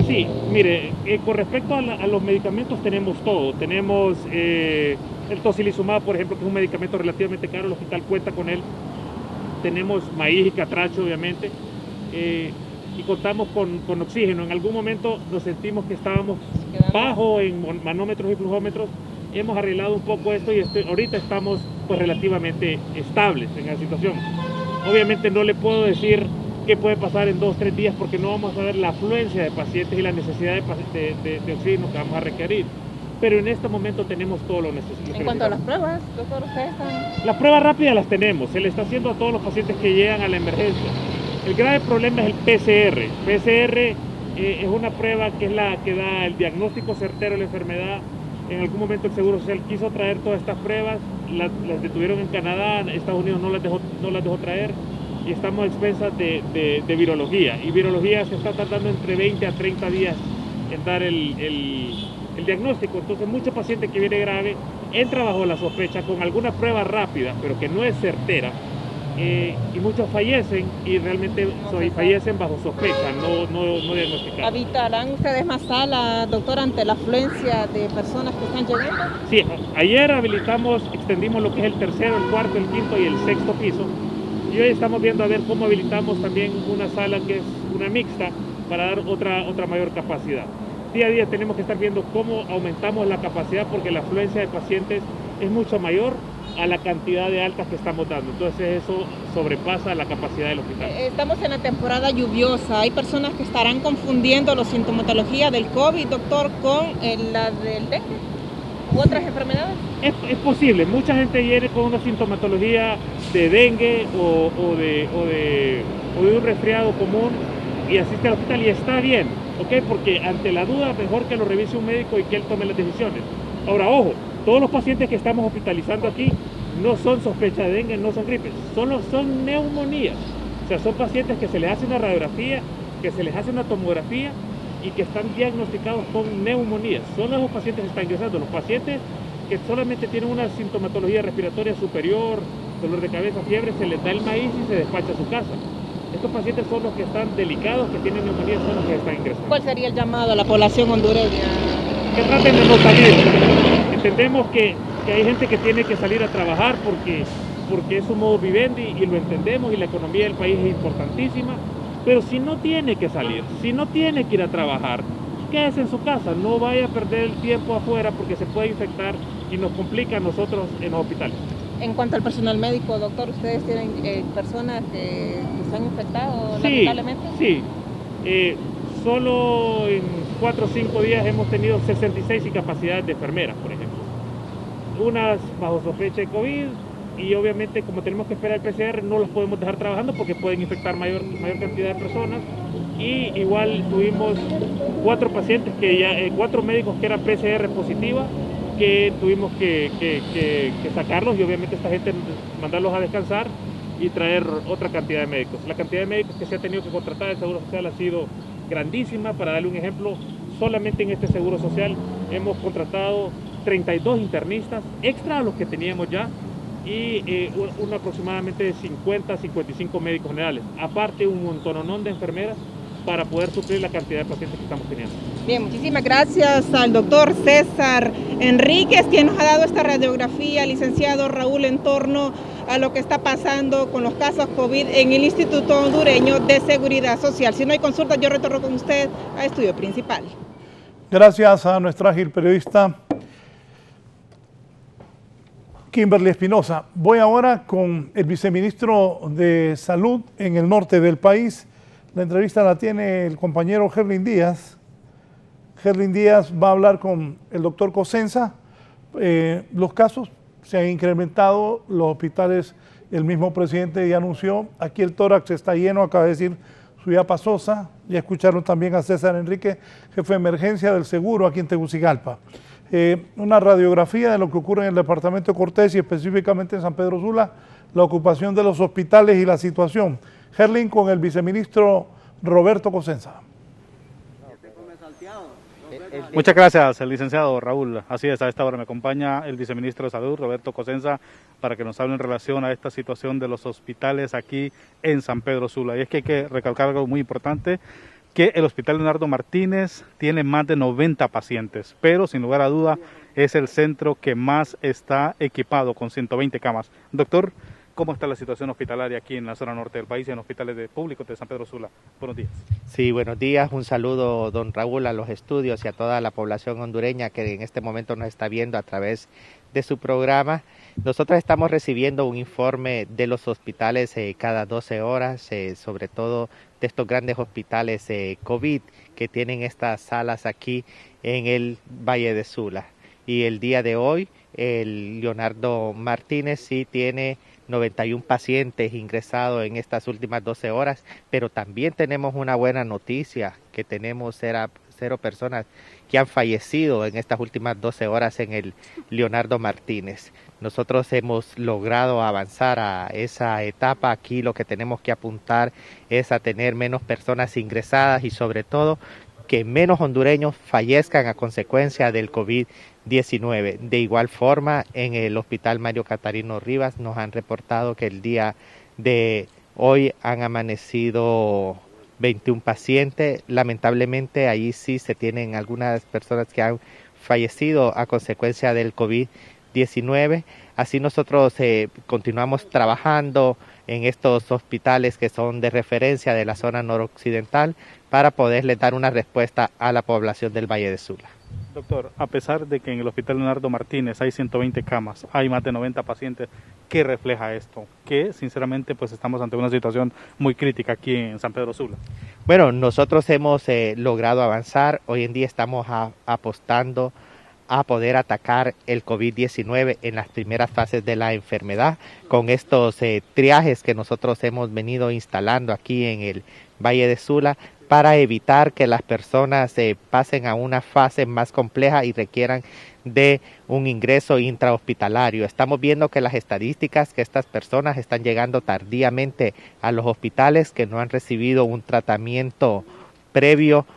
Speaker 11: Sí, mire, con respecto a los medicamentos tenemos todo. Tenemos el tocilizumab, por ejemplo, que es un medicamento relativamente caro, el hospital cuenta con él. Tenemos maíz y catracho, obviamente, y contamos con oxígeno. En algún momento nos sentimos que estábamos bajo en manómetros y flujómetros. Hemos arreglado un poco esto y ahorita estamos pues relativamente estables en la situación. Obviamente no le puedo decir qué puede pasar en 2 o 3 días porque no vamos a ver la afluencia de pacientes y la necesidad de oxígeno que vamos a requerir. Pero en este momento tenemos todo lo necesario.
Speaker 10: En cuanto a las pruebas, doctor, ustedes están...
Speaker 11: Las pruebas rápidas las tenemos, se le está haciendo a todos los pacientes que llegan a la emergencia. El grave problema es el PCR. PCR es una prueba que es la que da el diagnóstico certero de la enfermedad. En algún momento el Seguro Social quiso traer todas estas pruebas, las detuvieron en Canadá, Estados Unidos no las dejó traer y estamos a expensas de virología. Y virología se está tardando entre 20 a 30 días en dar el diagnóstico. Entonces mucho paciente que viene grave entra bajo la sospecha con alguna prueba rápida, pero que no es certera, y muchos fallecen y realmente fallecen bajo sospecha, no diagnosticados.
Speaker 10: ¿Habitarán ustedes más salas, doctor, ante la afluencia de personas que están llegando?
Speaker 11: Sí, ayer extendimos lo que es el tercero, el cuarto, el quinto y el sexto piso. Y hoy estamos viendo a ver cómo habilitamos también una sala que es una mixta para dar otra mayor capacidad. Día a día tenemos que estar viendo cómo aumentamos la capacidad porque la afluencia de pacientes es mucho mayor a la cantidad de altas que estamos dando. Entonces eso sobrepasa la capacidad del hospital.
Speaker 10: Estamos en la temporada lluviosa. Hay personas que estarán confundiendo la sintomatología del COVID, doctor, con la del dengue u otras enfermedades.
Speaker 11: Es posible. Mucha gente viene con una sintomatología de dengue o de un resfriado común y asiste al hospital y está bien, ¿ok? Porque ante la duda mejor que lo revise un médico y que él tome las decisiones. Ahora, ojo, todos los pacientes que estamos hospitalizando aquí no son sospecha de dengue, no son gripes, son neumonías. O sea, son pacientes que se les hace una radiografía, que se les hace una tomografía y que están diagnosticados con neumonías. Son esos pacientes que están ingresando. Los pacientes que solamente tienen una sintomatología respiratoria superior, dolor de cabeza, fiebre, se les da el maíz y se despacha a su casa. Estos pacientes son los que están delicados, que tienen neumonía, son los que están ingresando.
Speaker 10: ¿Cuál sería el llamado a la población hondureña?
Speaker 11: Que traten de no salir. Entendemos que hay gente que tiene que salir a trabajar porque es un modo vivendi y lo entendemos y la economía del país es importantísima, pero si no tiene que salir, si no tiene que ir a trabajar, quédese en su casa, no vaya a perder el tiempo afuera porque se puede infectar y nos complica a nosotros en los hospitales.
Speaker 10: En cuanto al personal médico, doctor, ¿ustedes tienen personas que se han infectado lamentablemente?
Speaker 11: Sí, solo en 4 o 5 días hemos tenido 66 incapacidades de enfermeras, por ejemplo. Unas bajo sospecha de COVID y obviamente como tenemos que esperar el PCR no los podemos dejar trabajando porque pueden infectar mayor cantidad de personas. Y igual tuvimos 4 pacientes, 4 médicos que eran PCR positiva, que tuvimos que sacarlos y obviamente esta gente mandarlos a descansar y traer otra cantidad de médicos. La cantidad de médicos que se ha tenido que contratar en el Seguro Social ha sido grandísima. Para darle un ejemplo, solamente en este Seguro Social hemos contratado 32 internistas extra a los que teníamos ya y aproximadamente de 50-55 médicos generales. Aparte un montononón de enfermeras para poder suplir la cantidad de pacientes que estamos teniendo.
Speaker 10: Bien, muchísimas gracias al doctor César Enríquez, quien nos ha dado esta radiografía, licenciado Raúl, en torno a lo que está pasando con los casos COVID en el Instituto Hondureño de Seguridad Social. Si no hay consulta, yo retorno con usted a estudio principal.
Speaker 5: Gracias a nuestra ágil periodista Kimberly Espinosa. Voy ahora con el viceministro de Salud en el norte del país. La entrevista la tiene el compañero Gerlin Díaz. Gerlin Díaz va a hablar con el doctor Cosenza. Los casos se han incrementado, los hospitales, el mismo presidente ya anunció, aquí el tórax está lleno, acaba de decir Suyapa Sosa, ya escucharon también a César Enrique, jefe de emergencia del seguro aquí en Tegucigalpa. Una radiografía de lo que ocurre en el departamento de Cortés y específicamente en San Pedro Sula, la ocupación de los hospitales y la situación. Gerlin con el viceministro Roberto Cosenza.
Speaker 12: Muchas gracias, el licenciado Raúl. Así es, a esta hora me acompaña el viceministro de Salud, Roberto Cosenza, para que nos hable en relación a esta situación de los hospitales aquí en San Pedro Sula. Y es que hay que recalcar algo muy importante, que el Hospital Leonardo Martínez tiene más de 90 pacientes, pero sin lugar a duda es el centro que más está equipado con 120 camas. Doctor, ¿cómo está la situación hospitalaria aquí en la zona norte del país y en hospitales públicos de San Pedro Sula? Buenos días.
Speaker 13: Sí, buenos días. Un saludo, don Raúl, a los estudios y a toda la población hondureña que en este momento nos está viendo a través de su programa. Nosotros estamos recibiendo un informe de los hospitales cada 12 horas, sobre todo de estos grandes hospitales COVID que tienen estas salas aquí en el Valle de Sula. Y el día de hoy, el Leonardo Martínez sí tiene 91 pacientes ingresados en estas últimas 12 horas, pero también tenemos una buena noticia, que tenemos 0 personas que han fallecido en estas últimas 12 horas en el Leonardo Martínez. Nosotros hemos logrado avanzar a esa etapa. Aquí lo que tenemos que apuntar es a tener menos personas ingresadas y sobre todo que menos hondureños fallezcan a consecuencia del COVID-19. De igual forma, en el Hospital Mario Catarino Rivas nos han reportado que el día hoy han amanecido 21 pacientes. Lamentablemente ahí sí se tienen algunas personas que han fallecido a consecuencia del COVID-19. Así nosotros continuamos trabajando en estos hospitales que son de referencia de la zona noroccidental para poderle dar una respuesta a la población del Valle de Sula.
Speaker 12: Doctor, a pesar de que en el Hospital Leonardo Martínez hay 120 camas, hay más de 90 pacientes, ¿qué refleja esto? Que sinceramente pues estamos ante una situación muy crítica aquí en San Pedro Sula.
Speaker 13: Bueno, nosotros hemos logrado avanzar. Hoy en día estamos apostando a poder atacar el COVID-19 en las primeras fases de la enfermedad con estos triajes que nosotros hemos venido instalando aquí en el Valle de Sula para evitar que las personas pasen a una fase más compleja y requieran de un ingreso intrahospitalario. Estamos viendo que las estadísticas que estas personas están llegando tardíamente a los hospitales, que no han recibido un tratamiento previo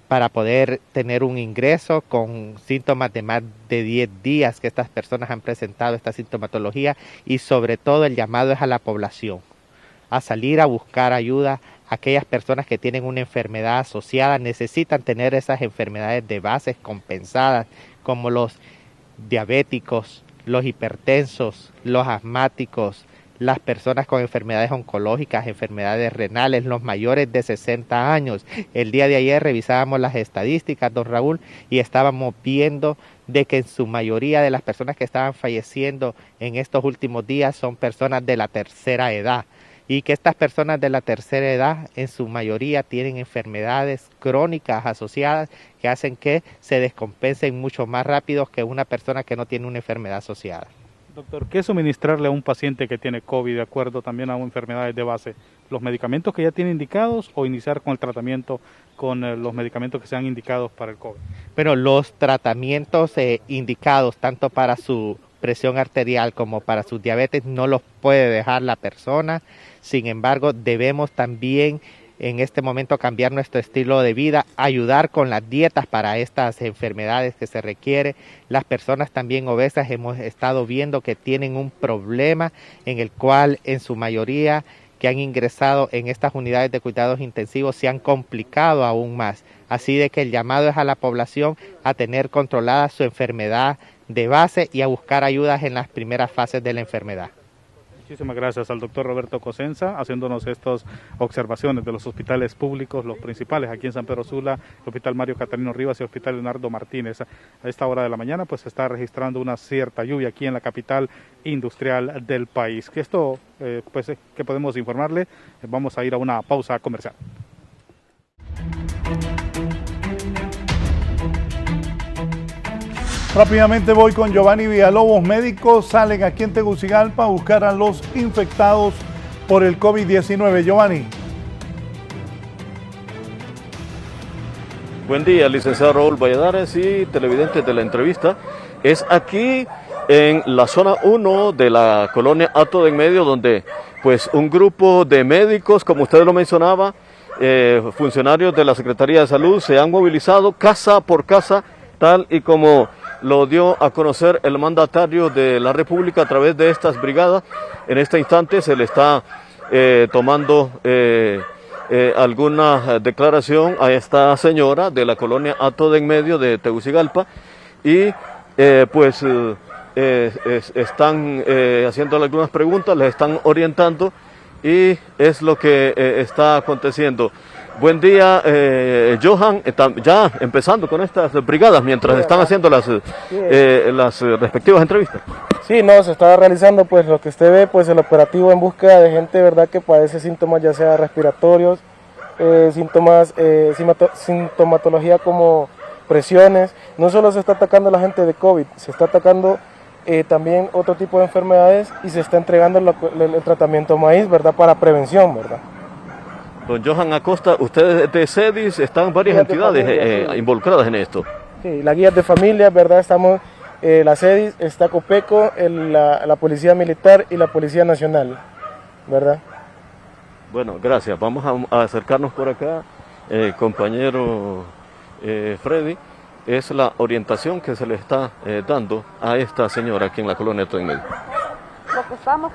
Speaker 13: para poder tener un ingreso con síntomas de más de 10 días que estas personas han presentado esta sintomatología, y sobre todo el llamado es a la población a salir a buscar ayuda. Aquellas personas que tienen una enfermedad asociada necesitan tener esas enfermedades de base compensadas, como los diabéticos, los hipertensos, los asmáticos, las personas con enfermedades oncológicas, enfermedades renales, los mayores de 60 años. El día de ayer revisábamos las estadísticas, don Raúl, y estábamos viendo de que en su mayoría de las personas que estaban falleciendo en estos últimos días son personas de la tercera edad, y que estas personas de la tercera edad en su mayoría tienen enfermedades crónicas asociadas que hacen que se descompensen mucho más rápido que una persona que no tiene una enfermedad asociada.
Speaker 12: Doctor, ¿qué suministrarle a un paciente que tiene COVID de acuerdo también a enfermedades de base? ¿Los medicamentos que ya tiene indicados o iniciar con el tratamiento con los medicamentos que sean indicados para el COVID?
Speaker 13: Pero los tratamientos indicados tanto para su presión arterial como para su diabetes no los puede dejar la persona. Sin embargo, debemos también en este momento cambiar nuestro estilo de vida, ayudar con las dietas para estas enfermedades que se requiere. Las personas también obesas hemos estado viendo que tienen un problema en el cual en su mayoría que han ingresado en estas unidades de cuidados intensivos se han complicado aún más. Así de que el llamado es a la población a tener controlada su enfermedad de base y a buscar ayudas en las primeras fases de la enfermedad.
Speaker 12: Muchísimas gracias al doctor Roberto Cosenza, haciéndonos estas observaciones de los hospitales públicos, los principales aquí en San Pedro Sula, el Hospital Mario Catarino Rivas y el Hospital Leonardo Martínez. A esta hora de la mañana pues se está registrando una cierta lluvia aquí en la capital industrial del país. Que esto, pues, que podemos informarle, vamos a ir a una pausa comercial.
Speaker 5: Rápidamente voy con Giovanni Villalobos. Médicos salen aquí en Tegucigalpa a buscar a los infectados por el COVID-19. Giovanni.
Speaker 14: Buen día, licenciado Raúl Valladares y televidentes de la entrevista. Es aquí en la zona 1 de la colonia Hato de en Medio, donde pues un grupo de médicos, como usted lo mencionaba, funcionarios de la Secretaría de Salud se han movilizado casa por casa, tal y como lo dio a conocer el mandatario de la República a través de estas brigadas. En este instante se le está tomando alguna declaración a esta señora de la colonia Hato de en Medio de Tegucigalpa y están haciéndole algunas preguntas, les están orientando y es lo que está aconteciendo. Buen día, Johan, ya empezando con estas brigadas mientras están haciendo las respectivas entrevistas.
Speaker 15: Sí, no, se está realizando pues lo que usted ve, pues el operativo en búsqueda de gente, verdad, que padece síntomas ya sea respiratorios, sintomatología como presiones. No solo se está atacando a la gente de COVID, se está atacando también otro tipo de enfermedades y se está entregando el tratamiento maíz, verdad, para prevención, verdad.
Speaker 14: Don Johan Acosta, ustedes de CEDIS, están varias entidades involucradas en esto.
Speaker 15: Sí, la guía de familia, verdad, estamos, la CEDIS, está Copeco, la Policía Militar y la Policía Nacional, verdad.
Speaker 14: Bueno, gracias. Vamos a acercarnos por acá, compañero Freddy. Es la orientación que se le está dando a esta señora aquí en la colonia Hato de en Medio.
Speaker 16: lo que estamos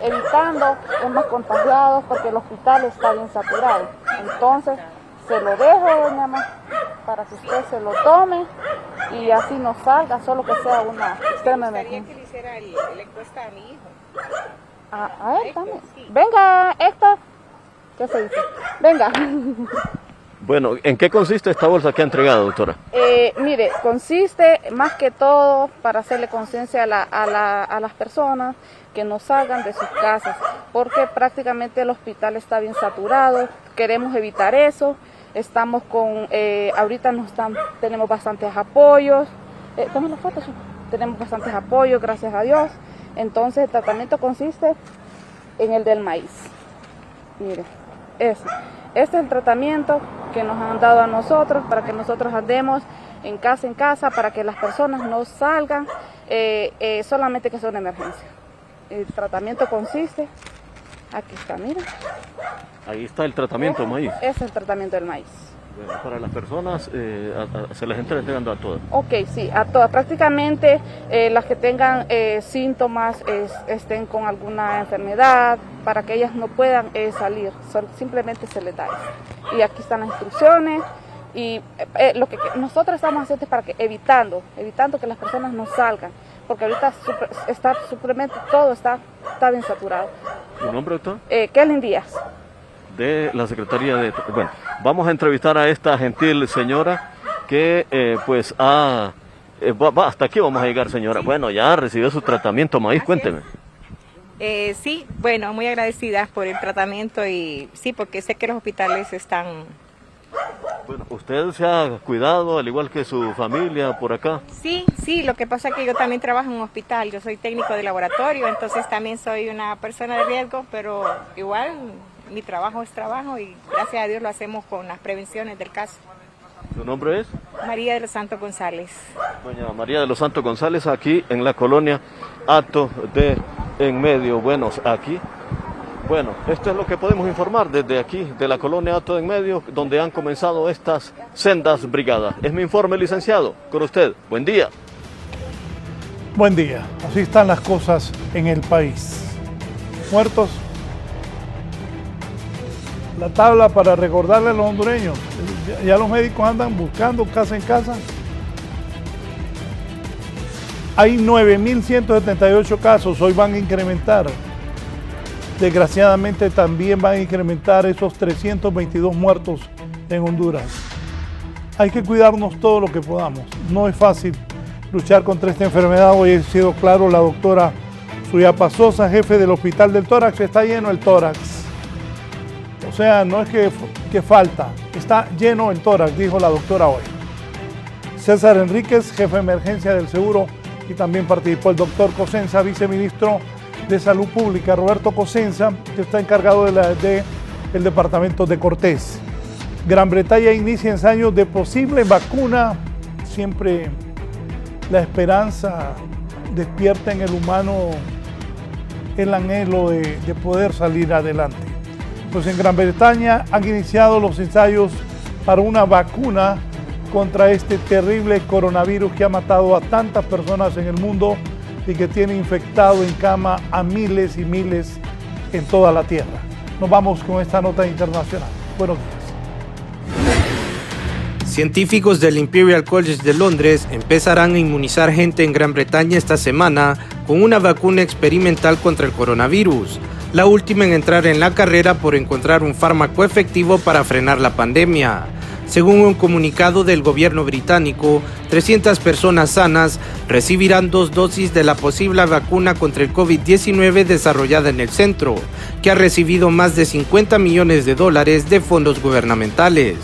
Speaker 16: evitando es más contagiados porque el hospital está bien saturado. Entonces, se lo dejo, doña Ma, para que usted se lo tome y así no salga, solo que sea una extrema emergencia.
Speaker 10: Que le hiciera la encuesta a mi hijo.
Speaker 16: A él también. Venga, Héctor. ¿Qué se dice? Venga.
Speaker 14: Bueno, ¿en qué consiste esta bolsa que ha entregado, doctora?
Speaker 16: Mire, consiste más que todo para hacerle conciencia a las personas que no salgan de sus casas, porque prácticamente el hospital está bien saturado, queremos evitar eso, estamos con, ahorita tenemos bastantes apoyos, toma la foto, tenemos bastantes apoyos, gracias a Dios, entonces el tratamiento consiste en el del maíz, mire, este es el tratamiento que nos han dado a nosotros para que nosotros andemos en casa, para que las personas no salgan, solamente que sea una emergencia. El tratamiento consiste, aquí está, miren.
Speaker 14: Ahí está el tratamiento del maíz.
Speaker 16: Ese es el tratamiento del maíz.
Speaker 14: Bueno, para las personas se les está entregando a todas.
Speaker 16: Ok, sí, a todas. Prácticamente las que tengan síntomas, estén con alguna enfermedad, para que ellas no puedan salir, simplemente se les da eso. Y aquí están las instrucciones y lo que nosotros estamos haciendo es para que evitando que las personas no salgan, porque ahorita todo está bien saturado.
Speaker 14: ¿Tu nombre, doctor?
Speaker 16: Kelly Díaz.
Speaker 14: De la Secretaría de... Bueno, vamos a entrevistar a esta gentil señora que pues hasta aquí vamos a llegar, señora. Bueno, ya recibió su tratamiento maíz, cuénteme.
Speaker 17: Sí, bueno, muy agradecida por el tratamiento y sí, porque sé que los hospitales están...
Speaker 14: Bueno, ¿usted se ha cuidado al igual que su familia por acá?
Speaker 17: Sí, lo que pasa es que yo también trabajo en un hospital, yo soy técnico de laboratorio, entonces también soy una persona de riesgo, pero igual mi trabajo es trabajo y gracias a Dios lo hacemos con las prevenciones del caso.
Speaker 14: ¿Su nombre es?
Speaker 17: María de los Santos González.
Speaker 14: Doña María de los Santos González, aquí en la colonia Hato de En Medio. Bueno, aquí, bueno, esto es lo que podemos informar desde aquí, de la colonia Hato de En Medio, donde han comenzado estas sendas brigadas. Es mi informe, licenciado, con usted. Buen día.
Speaker 5: Buen día. Así están las cosas en el país. Muertos. La tabla para recordarle a los hondureños. Ya los médicos andan buscando casa en casa. Hay 9.178 casos, hoy van a incrementar. Desgraciadamente también van a incrementar esos 322 muertos en Honduras. Hay que cuidarnos todo lo que podamos. No es fácil luchar contra esta enfermedad. Hoy ha sido claro la doctora Suyapa Sosa, jefe del Hospital del Tórax. Está lleno el tórax. O sea, no es que falta, está lleno el tórax, dijo la doctora hoy. César Enríquez, jefe de emergencia del seguro, y también participó el doctor Cosenza, viceministro de Salud Pública, Roberto Cosenza, que está encargado del departamento de Cortés. Gran Bretaña inicia ensayos de posible vacuna. Siempre la esperanza despierta en el humano el anhelo de poder salir adelante. Pues en Gran Bretaña han iniciado los ensayos para una vacuna contra este terrible coronavirus que ha matado a tantas personas en el mundo y que tiene infectado en cama a miles y miles en toda la tierra. Nos vamos con esta nota internacional. Buenos días.
Speaker 18: Científicos del Imperial College de Londres empezarán a inmunizar gente en Gran Bretaña esta semana con una vacuna experimental contra el coronavirus, la última en entrar en la carrera por encontrar un fármaco efectivo para frenar la pandemia. Según un comunicado del gobierno británico, 300 personas sanas recibirán 2 dosis de la posible vacuna contra el COVID-19 desarrollada en el centro, que ha recibido más de $50 millones de fondos gubernamentales.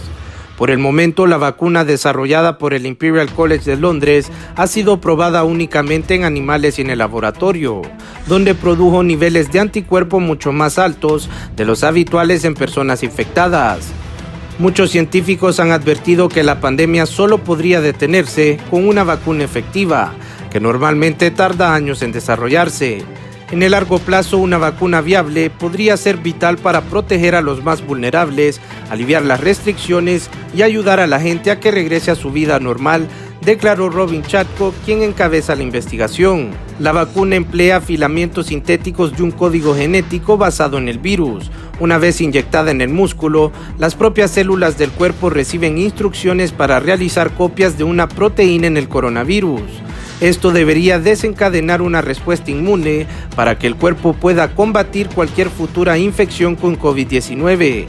Speaker 18: Por el momento, la vacuna desarrollada por el Imperial College de Londres ha sido probada únicamente en animales y en el laboratorio, donde produjo niveles de anticuerpos mucho más altos de los habituales en personas infectadas. Muchos científicos han advertido que la pandemia solo podría detenerse con una vacuna efectiva, que normalmente tarda años en desarrollarse. En el largo plazo, una vacuna viable podría ser vital para proteger a los más vulnerables, aliviar las restricciones y ayudar a la gente a que regrese a su vida normal declaró Robin Chatko, quien encabeza la investigación. La vacuna emplea filamentos sintéticos de un código genético basado en el virus. Una vez inyectada en el músculo, las propias células del cuerpo reciben instrucciones para realizar copias de una proteína en el coronavirus. Esto debería desencadenar una respuesta inmune para que el cuerpo pueda combatir cualquier futura infección con COVID-19.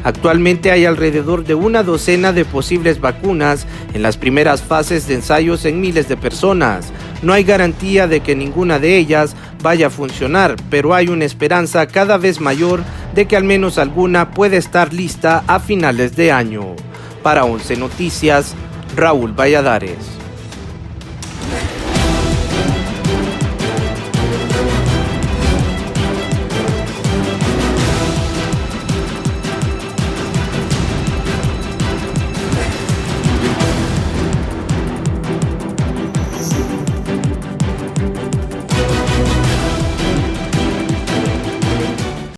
Speaker 18: Actualmente hay alrededor de una docena de posibles vacunas en las primeras fases de ensayos en miles de personas. No hay garantía de que ninguna de ellas vaya a funcionar, pero hay una esperanza cada vez mayor de que al menos alguna puede estar lista a finales de año. Para 11 Noticias, Raúl Valladares.